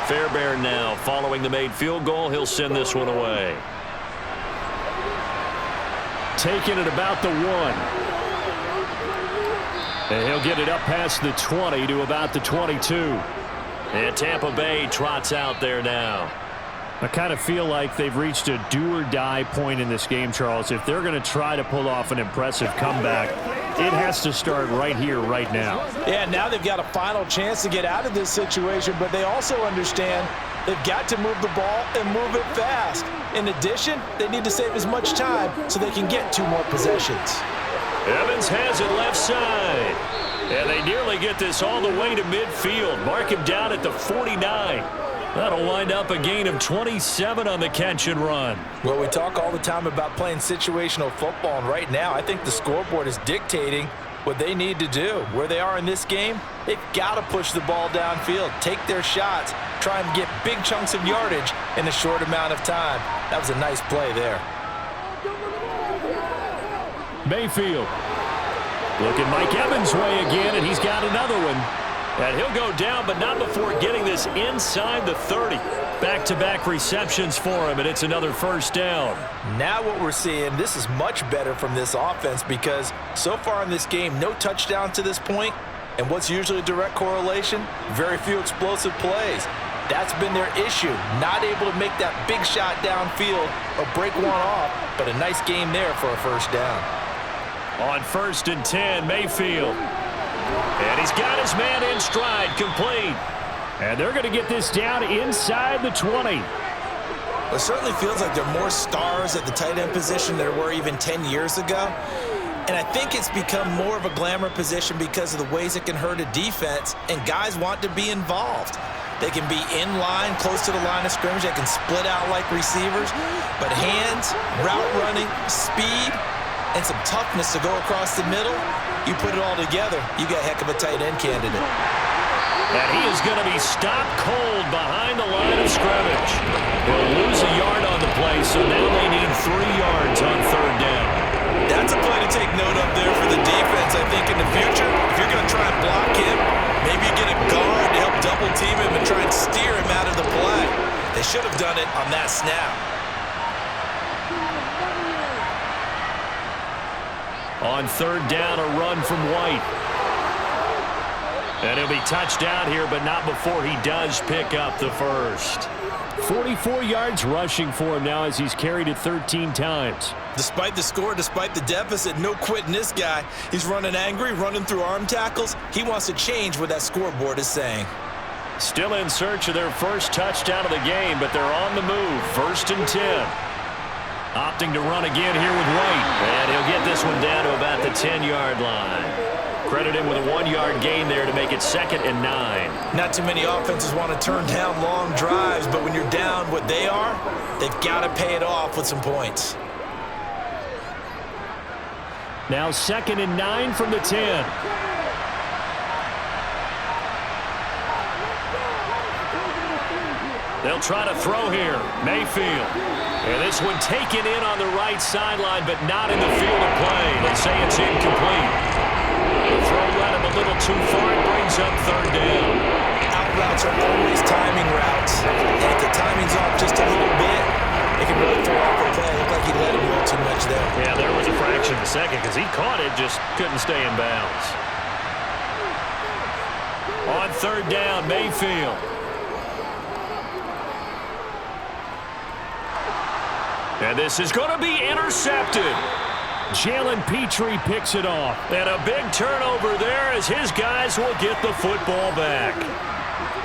Fairbairn now following the made field goal. He'll send this one away. Taking it about the 1. And he'll get it up past the 20 to about the 22. And Tampa Bay trots out there now. I kind of feel like they've reached a do-or-die point in this game, Charles. If they're going to try to pull off an impressive comeback, it has to start right here, right now. Yeah, now they've got a final chance to get out of this situation, but they also understand they've got to move the ball and move it fast. In addition, they need to save as much time so they can get 2 more possessions. Evans has it left side. And they nearly get this all the way to midfield. Mark him down at the 49. That'll wind up a gain of 27 on the catch and run. Well, we talk all the time about playing situational football, and right now I think the scoreboard is dictating what they need to do. Where they are in this game, they've got to push the ball downfield, take their shots, try and get big chunks of yardage in a short amount of time. That was a nice play there. Mayfield. Looking Mike Evans' way again, and he's got another one. And he'll go down, but not before getting this inside the 30. Back-to-back receptions for him, and it's another first down. Now what we're seeing, this is much better from this offense because so far in this game, no touchdown to this point. And what's usually a direct correlation? Very few explosive plays. That's been their issue, not able to make that big shot downfield or break one off, but a nice game there for a first down. On 1st and 10, Mayfield. And he's got his man in stride, complete. And they're going to get this down inside the 20. It certainly feels like there are more stars at the tight end position than there were even 10 years ago. And I think it's become more of a glamour position because of the ways it can hurt a defense, and guys want to be involved. They can be in line, close to the line of scrimmage. They can split out like receivers. But hands, route running, speed, and some toughness to go across the middle, you put it all together, you got a heck of a tight end candidate. And he is going to be stopped cold behind the line of scrimmage. He'll lose a yard on the play, so now they need 3 yards on 3rd down. That's a play to take note of there for the defense. I think in the future, if you're going to try and block him, maybe you get a guard to help double team him and try and steer him out of the play. They should have done it on that snap. On 3rd down, a run from White. And he'll be touched down here, but not before he does pick up the first. 44 yards rushing for him now as he's carried it 13 times. Despite the score, despite the deficit, no quitting this guy. He's running angry, running through arm tackles. He wants to change what that scoreboard is saying. Still in search of their first touchdown of the game, but they're on the move. 1st and 10. Opting to run again here with White. And he'll get this one down to about the 10-yard line. Credit him with a 1-yard gain there to make it 2nd and 9. Not too many offenses want to turn down long drives, but when you're down what they are, they've got to pay it off with some points. Now 2nd and 9 from the 10. They'll try to throw here. Mayfield. And this one taken in on the right sideline, but not in the field of play. They say it's incomplete. The throw led him a little too far. It brings up 3rd down. Out routes are always timing routes. And if the timing's off just a little bit, it can really throw off a play. It looked like he let him go too much there. Yeah, there was a fraction of a second because he caught it, just couldn't stay in bounds. On 3rd down, Mayfield. And this is going to be intercepted. Jalen Petrie picks it off. And a big turnover there as his guys will get the football back.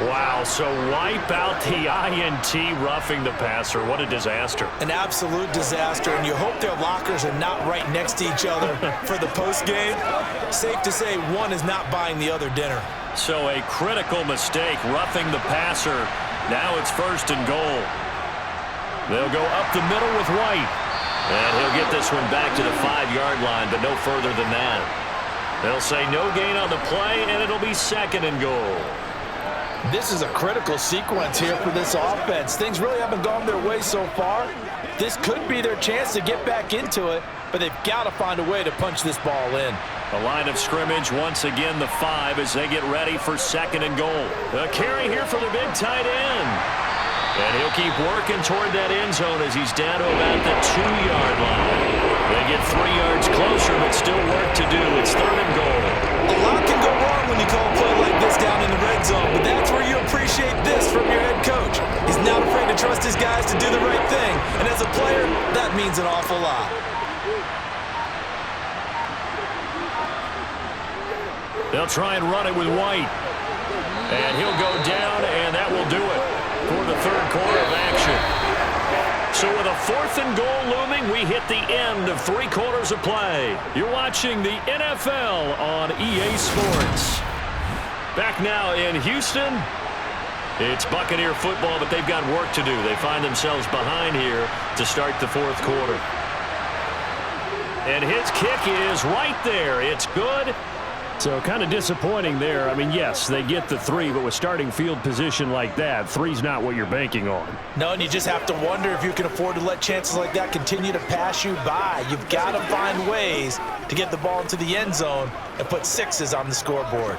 Wow, so wipe out the INT, roughing the passer. What a disaster. An absolute disaster, and you hope their lockers are not right next to each other for the postgame. Safe to say one is not buying the other dinner. So a critical mistake, roughing the passer. Now it's 1st and goal. They'll go up the middle with White. And he'll get this one back to the 5-yard line, but no further than that. They'll say no gain on the play, and it'll be 2nd and goal. This is a critical sequence here for this offense. Things really haven't gone their way so far. This could be their chance to get back into it, but they've got to find a way to punch this ball in. The line of scrimmage, once again the 5 as they get ready for 2nd and goal. A carry here for the big tight end. And he'll keep working toward that end zone as he's down to about the 2-yard line. They get 3 yards closer, but still work to do. It's 3rd and goal. A lot can go wrong when you call a play like this down in the red zone, but that's where you appreciate this from your head coach. He's not afraid to trust his guys to do the right thing, and as a player, that means an awful lot. They'll try and run it with White. And he'll go down, and that will do it for the 3rd quarter of action. So with a 4th and goal looming, we hit the end of 3 quarters of play. You're watching the NFL on EA Sports. Back now in Houston, It's Buccaneer football, but they've got work to do. They find themselves behind here to start the fourth quarter. And his kick is right there. It's good. So kind of disappointing there. I mean, yes, they get the 3, but with starting field position like that, 3's not what you're banking on. No, and you just have to wonder if you can afford to let chances like that continue to pass you by. You've got to find ways to get the ball into the end zone and put 6s on the scoreboard.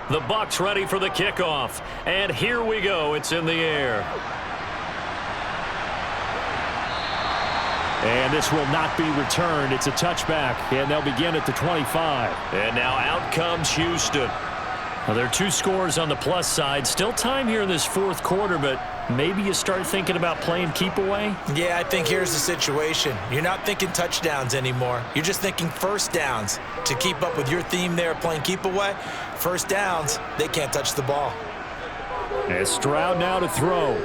The Bucs ready for the kickoff. And here we go. It's in the air. And this will not be returned. It's a touchback, and they'll begin at the 25. And now out comes Houston. Well, there are 2 scores on the plus side. Still time here in this fourth quarter, but maybe you start thinking about playing keep away? Yeah, I think here's the situation. You're not thinking touchdowns anymore. You're just thinking first downs. To keep up with your theme there, playing keep away, first downs, they can't touch the ball. And Stroud now to throw.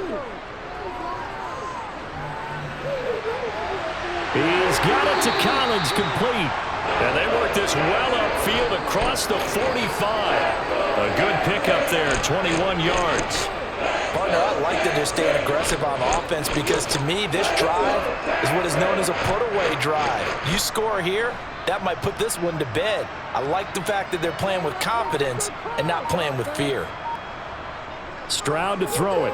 He's got it to Collins, complete. And they work this well upfield across the 45. A good pickup there, 21 yards. Partner, I like that they're staying aggressive on offense because to me, this drive is what is known as a put-away drive. You score here, that might put this one to bed. I like the fact that they're playing with confidence and not playing with fear. Stroud to throw it.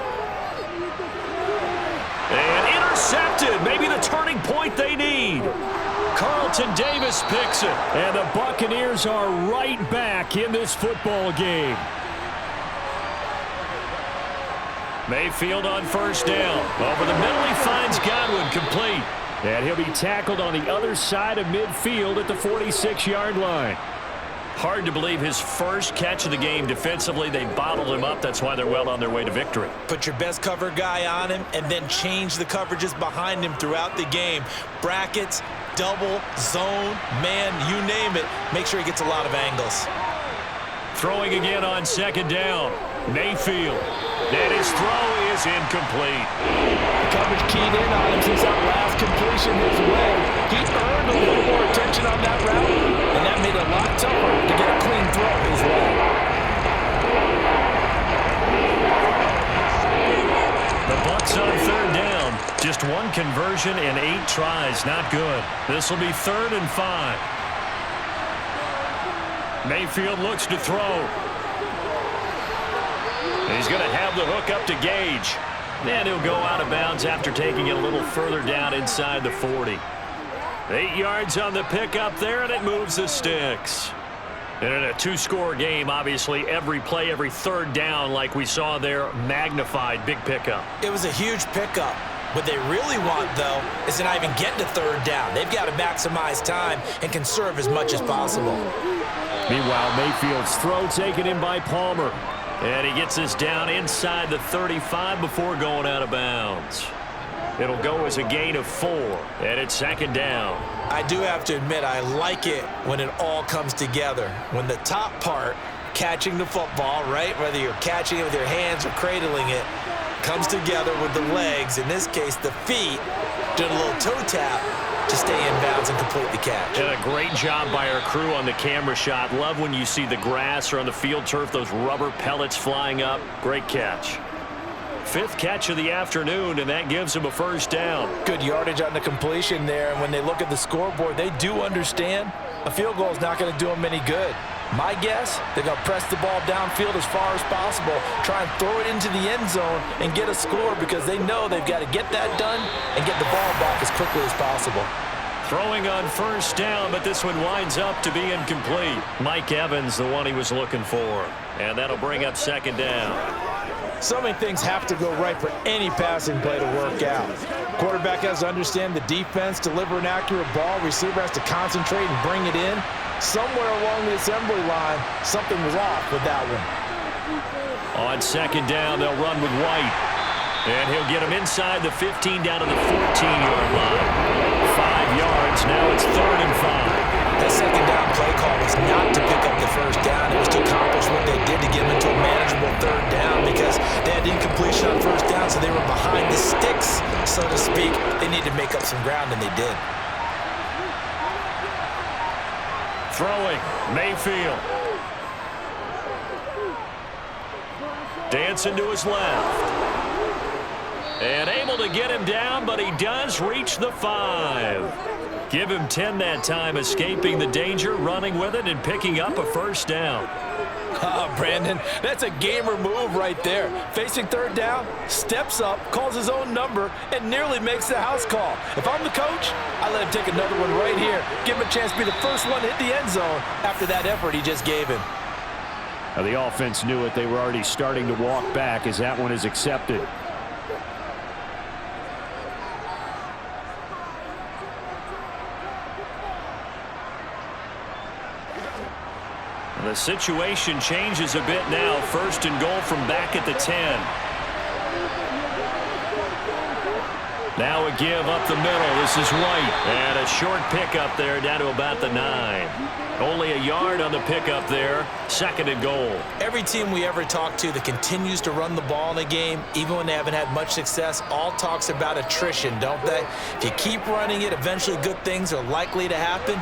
And intercepted. Maybe the turning point they need. Carlton Davis picks it. And the Buccaneers are right back in this football game. Mayfield on first down. Over the middle, he finds Godwin, complete. And he'll be tackled on the other side of midfield at the 46-yard line. Hard to believe his first catch of the game defensively. They bottled him up. That's why they're well on their way to victory. Put your best cover guy on him and then change the coverages behind him throughout the game. Brackets, double, zone, man, you name it. Make sure he gets a lot of angles. Throwing again on second down. Mayfield. And his throw is incomplete. The coverage keyed in on him since that last completion his way. He earned a little more attention on that route, and that made it a lot tougher to get a clean throw his way. The Bucs on third down. Just 1 conversion and 8 tries. Not good. This will be 3rd and 5. Mayfield looks to throw. He's going to have the hook up to Gage. And he'll go out of bounds after taking it a little further down inside the 40. 8 yards on the pickup there, and it moves the sticks. And in a 2-score game, obviously, every play, every third down, like we saw there, magnified. Big pickup. It was a huge pickup. What they really want, though, is to not even get to third down. They've got to maximize time and conserve as much as possible. Meanwhile, Mayfield's throw taken in by Palmer. And he gets us down inside the 35 before going out of bounds. It'll go as a gain of 4, and it's 2nd down. I do have to admit, I like it when it all comes together. When the top part, catching the football, right, whether you're catching it with your hands or cradling it, comes together with the legs, in this case the feet, doing a little toe tap to stay in bounds and complete the catch. And a great job by our crew on the camera shot. Love when you see the grass or on the field turf, those rubber pellets flying up. Great catch. 5th catch of the afternoon, and that gives him a first down. Good yardage on the completion there, and when they look at the scoreboard, they do understand a field goal is not going to do them any good. My guess, they're going to press the ball downfield as far as possible, try and throw it into the end zone and get a score because they know they've got to get that done and get the ball back as quickly as possible. Throwing on first down, but this one winds up to be incomplete. Mike Evans, the one he was looking for. And that'll bring up 2nd down. So many things have to go right for any passing play to work out. Quarterback has to understand the defense, deliver an accurate ball. Receiver has to concentrate and bring it in. Somewhere along the assembly line, something was off with that one. On second down, they'll run with White. And he'll get him inside the 15 down to the 14-yard line. 5 yards. Now it's 3rd and 5. That second down play call was not to pick up the first down. It was to accomplish what they did to get them into a manageable 3rd down because they had incompletion on first down, so they were behind the sticks, so to speak. They needed to make up some ground, and they did. Throwing, Mayfield. Dancing to his left. And able to get him down, but he does reach the 5. Give him 10 that time, escaping the danger, running with it, and picking up a first down. Brandon, that's a gamer move right there. Facing 3rd down, steps up, calls his own number, and nearly makes the house call. If I'm the coach, I let him take another one right here. Give him a chance to be the first one to hit the end zone after that effort he just gave him. Now, the offense knew it. They were already starting to walk back as that one is accepted. The situation changes a bit now. 1st and goal from back at the 10. Now a give up the middle. This is White. And a short pickup there down to about the 9. Only a yard on the pickup there. 2nd and goal. Every team we ever talk to that continues to run the ball in a game, even when they haven't had much success, all talks about attrition, don't they? If you keep running it, eventually good things are likely to happen.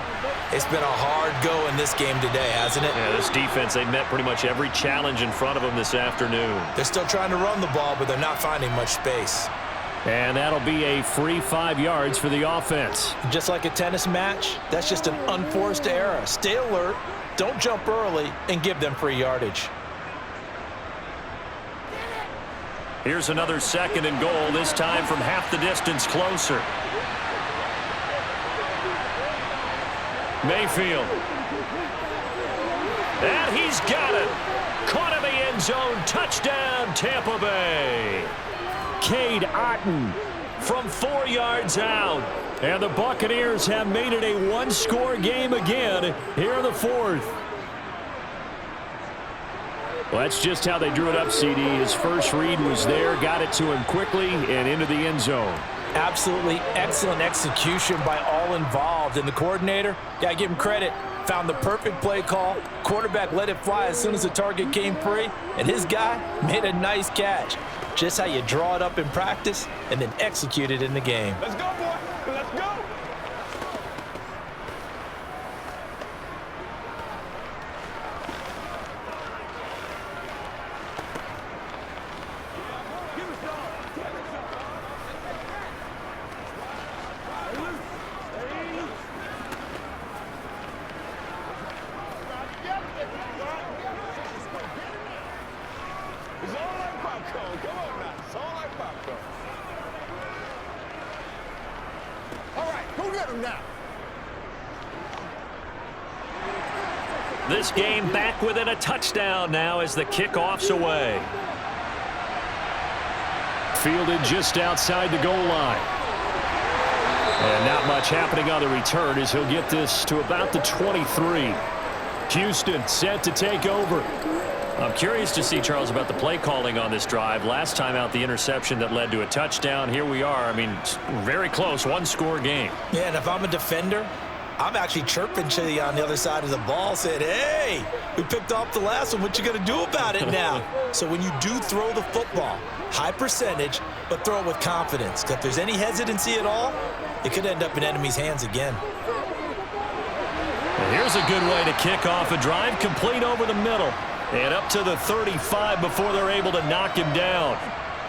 It's been a hard go in this game today, hasn't it? Yeah, this defense, they met pretty much every challenge in front of them this afternoon. They're still trying to run the ball, but they're not finding much space. And that'll be a free 5 yards for the offense. Just like a tennis match, that's just an unforced error. Stay alert, don't jump early, and give them free yardage. Here's another 2nd and goal, this time from half the distance closer. Mayfield. And he's got it. Caught in the end zone. Touchdown, Tampa Bay. Cade Otton from 4 yards out. And the Buccaneers have made it a 1-score game again here in the 4th. Well, that's just how they drew it up, CD. His first read was there, got it to him quickly, and into the end zone. Absolutely excellent execution by all involved. And the coordinator, got to give him credit, found the perfect play call. Quarterback let it fly as soon as the target came free. And his guy made a nice catch. Just how you draw it up in practice and then execute it in the game. Let's go, boy. Let's go. It's all like popcorn. Come on now. It's all like popcorn. All right, go get him now. This game back within a touchdown now as the kickoff's away. Fielded just outside the goal line. And not much happening on the return as he'll get this to about the 23. Houston set to take over. I'm curious to see, Charles, about the play calling on this drive. Last time out, the interception that led to a touchdown. Here we are. I mean, very close, 1-score game. Yeah, and if I'm a defender, I'm actually chirping to you on the other side of the ball, saying, hey, we picked off the last one. What you going to do about it now? So when you do throw the football, high percentage, but throw it with confidence. Because if there's any hesitancy at all, it could end up in enemy's hands again. And here's a good way to kick off a drive, complete over the middle. And up to the 35 before they're able to knock him down.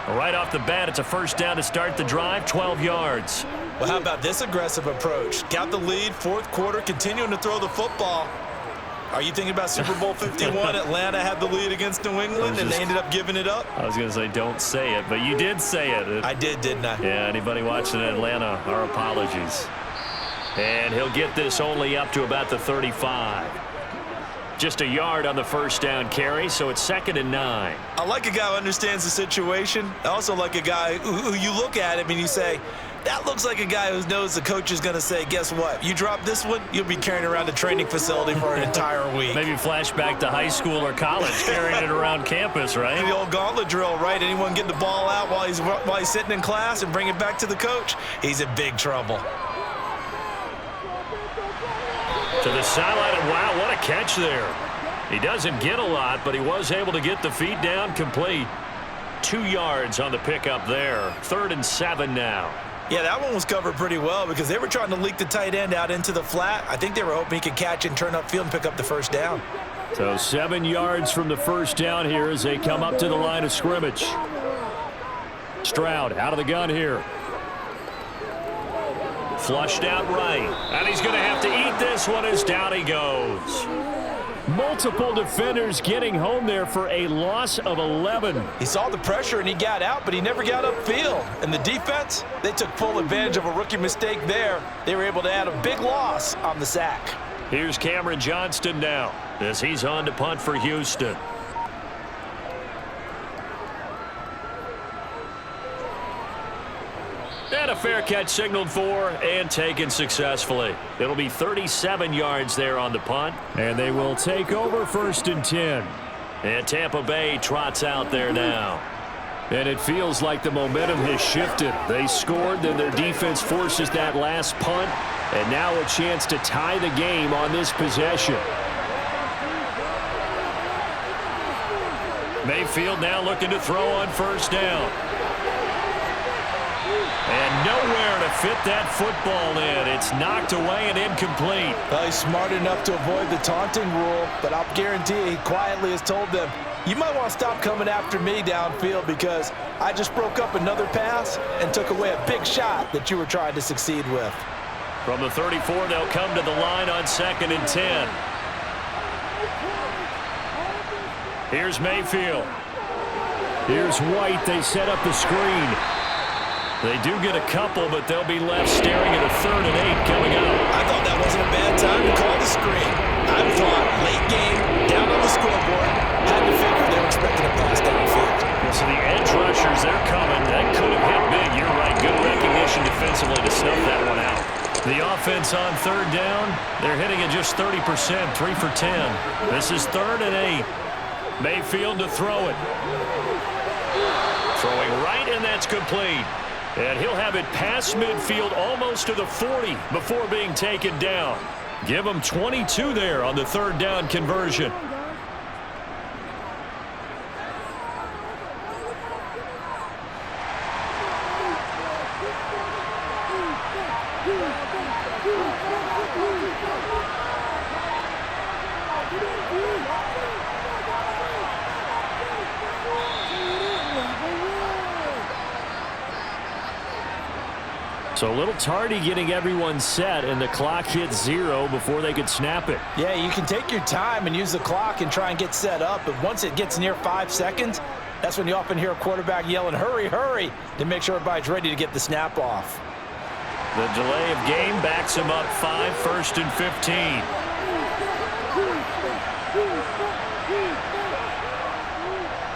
Right off the bat, it's a first down to start the drive, 12 yards. Well, how about this aggressive approach? Got the lead, 4th quarter, continuing to throw the football. Are you thinking about Super Bowl 51? Atlanta had the lead against New England, and they ended up giving it up? I was going to say don't say it, but you did say it. I did, didn't I? Yeah, anybody watching Atlanta, our apologies. And he'll get this only up to about the 35. Just a yard on the first down carry, so it's 2nd and 9. I like a guy who understands the situation. I also like a guy who you look at him and you say, That looks like a guy who knows the coach is going to say, guess what? You drop this one, you'll be carrying around the training facility for an entire week. Maybe flashback to high school or college, carrying it around campus, right? The old gauntlet drill, right? Anyone get the ball out while he's sitting in class and bring it back to the coach? He's in big trouble. To the sideline, and wow, what a catch there. He doesn't get a lot, but he was able to get the feet down complete. 2 yards on the pickup there. 3rd and 7 now. Yeah, that one was covered pretty well because they were trying to leak the tight end out into the flat. I think they were hoping he could catch and turn upfield and pick up the first down. So 7 yards from the first down here as they come up to the line of scrimmage. Stroud out of the gun here. Flushed out right. And he's going to have to eat this one as down he goes. Multiple defenders getting home there for a loss of 11. He saw the pressure and he got out, but he never got upfield. And the defense, they took full advantage of a rookie mistake there. They were able to add a big loss on the sack. Here's Cameron Johnston now as he's on to punt for Houston. And a fair catch signaled for and taken successfully. It'll be 37 yards there on the punt. And they will take over 1st and 10. And Tampa Bay trots out there now. And it feels like the momentum has shifted. They scored, then their defense forces that last punt. And now a chance to tie the game on this possession. Mayfield now looking to throw on 1st down. And nowhere to fit that football in. It's knocked away and incomplete. Well, he's smart enough to avoid the taunting rule, but I'll guarantee he quietly has told them, you might want to stop coming after me downfield because I just broke up another pass and took away a big shot that you were trying to succeed with. From the 34, they'll come to the line on 2nd and 10. Here's Mayfield. Here's White. They set up the screen. They do get a couple, but they'll be left staring at a 3rd and 8 coming up. I thought that wasn't a bad time to call the screen. I thought late game, down on the scoreboard, had to figure they were expecting a pass downfield. So the edge rushers, they're coming. That could have hit big. You're right. Good recognition defensively to snuff that one out. The offense on 3rd down, they're hitting at just 30%, 3 for 10. This is 3rd and 8. Mayfield to throw it. Throwing right, and that's complete. And he'll have it past midfield almost to the 40 before being taken down. Give him 22 there on the 3rd down conversion. So a little tardy getting everyone set, and the clock hit 0 before they could snap it. Yeah, you can take your time and use the clock and try and get set up, but once it gets near 5 seconds, that's when you often hear a quarterback yelling, hurry, hurry, to make sure everybody's ready to get the snap off. The delay of game backs him up 5, 1st and 15.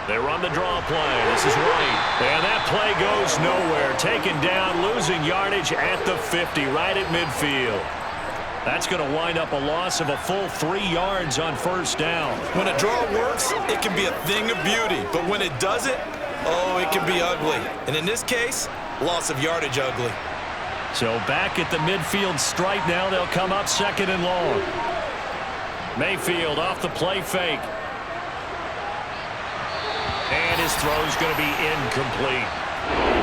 They run the draw play. This is White. And that play goes nowhere. Taken down, losing yardage at the 50, right at midfield. That's going to wind up a loss of a full 3 yards on 1st down. When a draw works, it can be a thing of beauty. But when it doesn't, oh, it can be ugly. And in this case, loss of yardage ugly. So back at the midfield stripe now, they'll come up 2nd and long. Mayfield off the play fake. And his throw's going to be incomplete.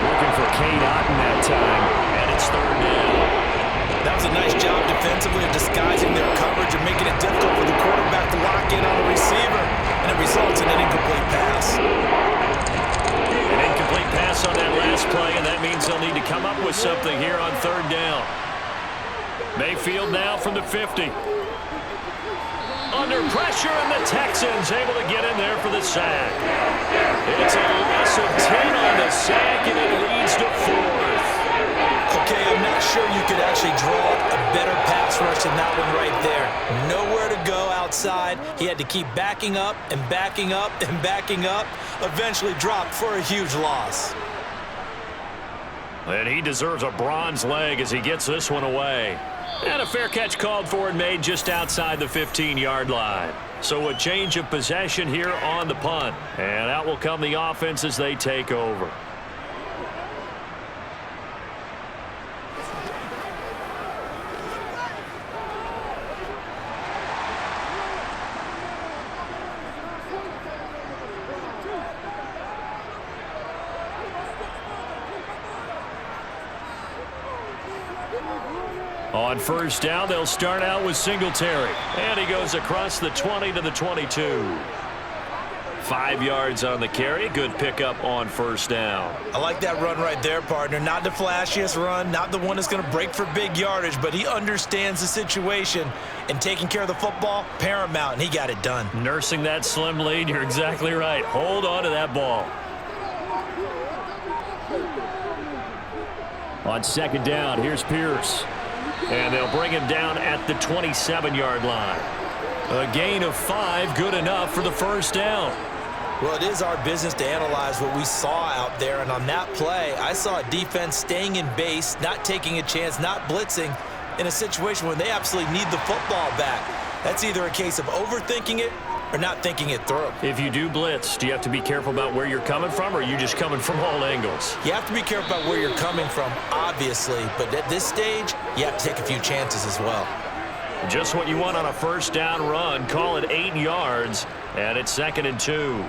Looking for Kane Otten that time, and it's 3rd down. That was a nice job defensively of disguising their coverage and making it difficult for the quarterback to lock in on the receiver, and it results in an incomplete pass. An incomplete pass on that last play, and that means they'll need to come up with something here on 3rd down. Mayfield now from the 50. Under pressure, and the Texans able to get in there for the sack. It's a loss of 10 on the sack, and it leads to 4th. Okay, I'm not sure you could actually draw a better pass rush than that one right there. Nowhere to go outside. He had to keep backing up and backing up and backing up. Eventually dropped for a huge loss. And he deserves a bronze leg as he gets this one away. And a fair catch called for and made just outside the 15-yard line. So a change of possession here on the punt. And out will come the offense as they take over. On first down, they'll start out with Singletary. And he goes across the 20 to the 22. 5 yards on the carry. Good pickup on first down. I like that run right there, partner. Not the flashiest run, not the one that's going to break for big yardage, but he understands the situation, and taking care of the football, paramount, and he got it done. Nursing that slim lead, you're exactly right. Hold on to that ball. On second down, here's Pierce. And they'll bring him down at the 27-yard line. A gain of 5, good enough for the first down. Well, it is our business to analyze what we saw out there, and on that play, I saw a defense staying in base, not taking a chance, not blitzing in a situation where they absolutely need the football back. That's either a case of overthinking it or not thinking it through. If you do blitz, do you have to be careful about where you're coming from, or are you just coming from all angles? You have to be careful about where you're coming from, obviously, but at this stage, you have to take a few chances as well. Just what you want on a first down run. Call it 8 yards, and it's 2nd and 2.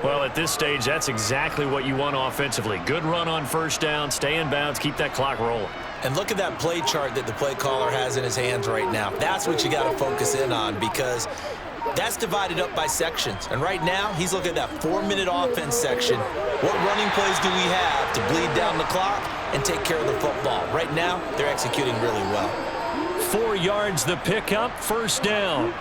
Well, at this stage, that's exactly what you want offensively. Good run on first down, stay in bounds, keep that clock rolling. And look at that play chart that the play caller has in his hands right now. That's what you got to focus in on, because that's divided up by sections. And right now, he's looking at that 4-minute offense section. What running plays do we have to bleed down the clock and take care of the football? Right now, they're executing really well. 4 yards the pickup, first down.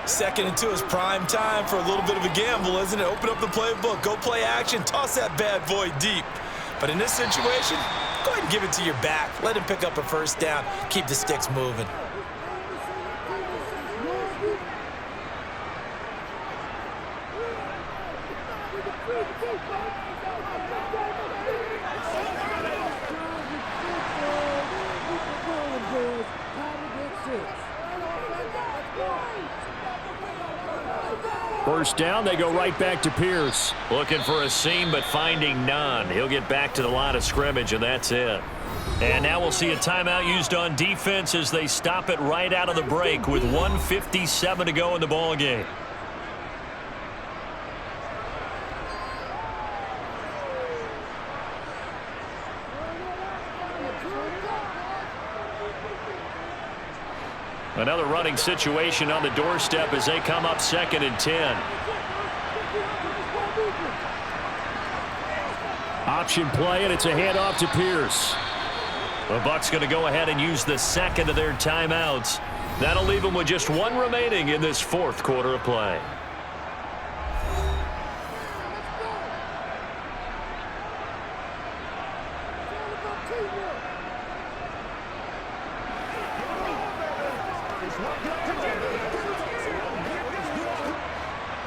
2nd and 2 is prime time for a little bit of a gamble, isn't it? Open up the playbook, go play action, toss that bad boy deep. But in this situation, go ahead and give it to your back. Let him pick up a first down. Keep the sticks moving. First down, they go right back to Pierce. Looking for a seam, but finding none. He'll get back to the line of scrimmage, and that's it. And now we'll see a timeout used on defense as they stop it right out of the break with 1:57 to go in the ball game. Another running situation on the doorstep as they come up 2nd and 10. Option play, and it's a handoff to Pierce. The Bucs going to go ahead and use the second of their timeouts. That'll leave them with just 1 remaining in this 4th quarter of play.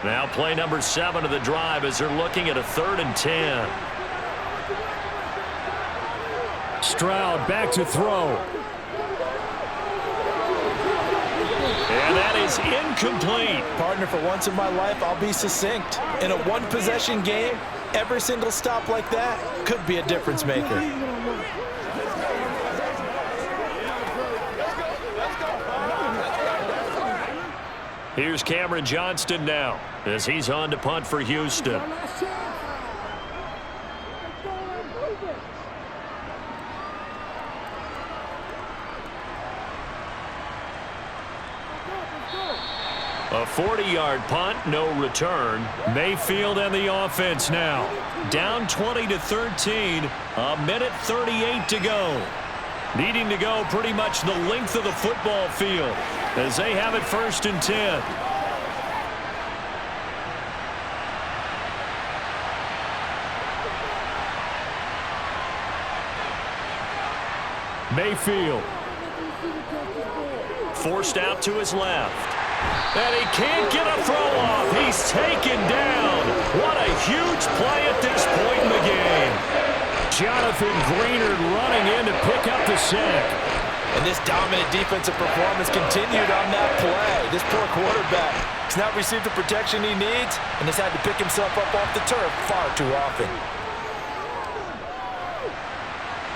Now play number 7 of the drive as they're looking at a 3rd and 10. Stroud back to throw. And that is incomplete. Partner, for once in my life, I'll be succinct. In a one-possession game, every single stop like that could be a difference maker. Here's Cameron Johnston now as he's on to punt for Houston. A 40-yard punt, no return. Mayfield and the offense now. Down 20-13, a minute 38 to go. Needing to go pretty much the length of the football field as they have it 1st and 10. Mayfield. Forced out to his left. And he can't get a throw off. He's taken down. What a huge play at this point in the game. Jonathan Greenard running in to pick up the sack. And this dominant defensive performance continued on that play. This poor quarterback has not received the protection he needs and has had to pick himself up off the turf far too often.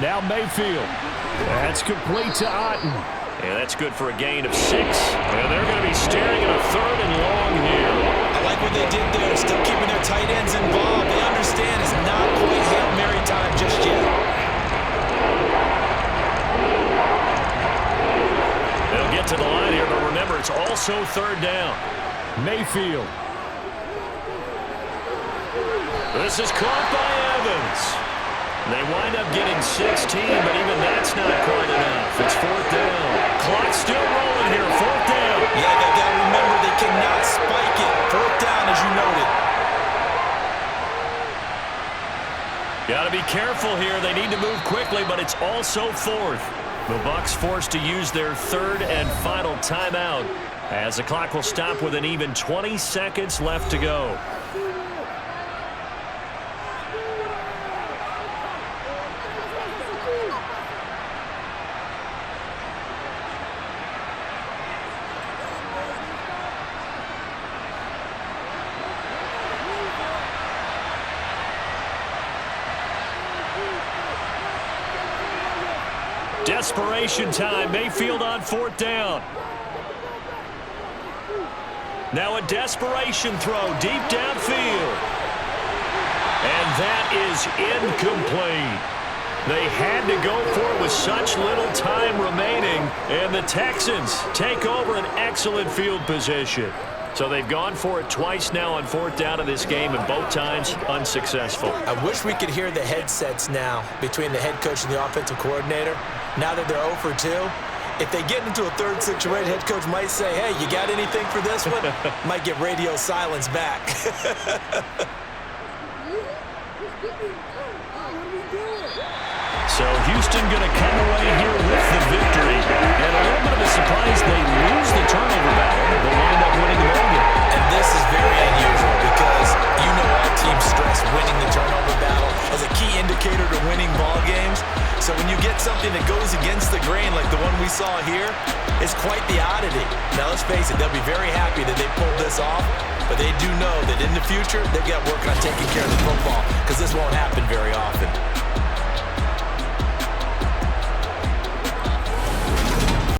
Now Mayfield. That's complete to Otten. And that's good for a gain of 6. And they're going to be staring at a 3rd and long here. I like what they did there, still keeping their tight ends involved. They understand it's not quite Hail Mary time just yet. They'll get to the line here, but remember, it's also 3rd down. Mayfield. This is caught by Evans. They wind up getting 16, but even that's not quite enough. It's 4th down. Clock still rolling here. 4th down. Yeah, they got to remember they cannot spike it. 4th down, as you noted. Got to be careful here. They need to move quickly, but it's also 4th. The Bucs forced to use their 3rd and final timeout as the clock will stop with an even 20 seconds left to go. Desperation time. Mayfield on 4th down. Now a desperation throw deep downfield. And that is incomplete. They had to go for it with such little time remaining. And the Texans take over an excellent field position. So they've gone for it twice now on 4th down in this game, and both times unsuccessful. I wish we could hear the headsets now between the head coach and the offensive coordinator. Now that they're 0 for 2, if they get into a 3rd situation, head coach might say, hey, you got anything for this one? Might get radio silence back. So Houston going to come away here with the victory. And a little bit of a surprise, they lose the turnover battle. They'll wind up winning the ball game. And this is very unusual because you know all teams stress winning the turnover battle as a key indicator to winning ball games. So when you get something that goes against the grain like the one we saw here, it's quite the oddity. Now let's face it, they'll be very happy that they pulled this off, but they do know that in the future they've got to work on taking care of the football because this won't happen very often.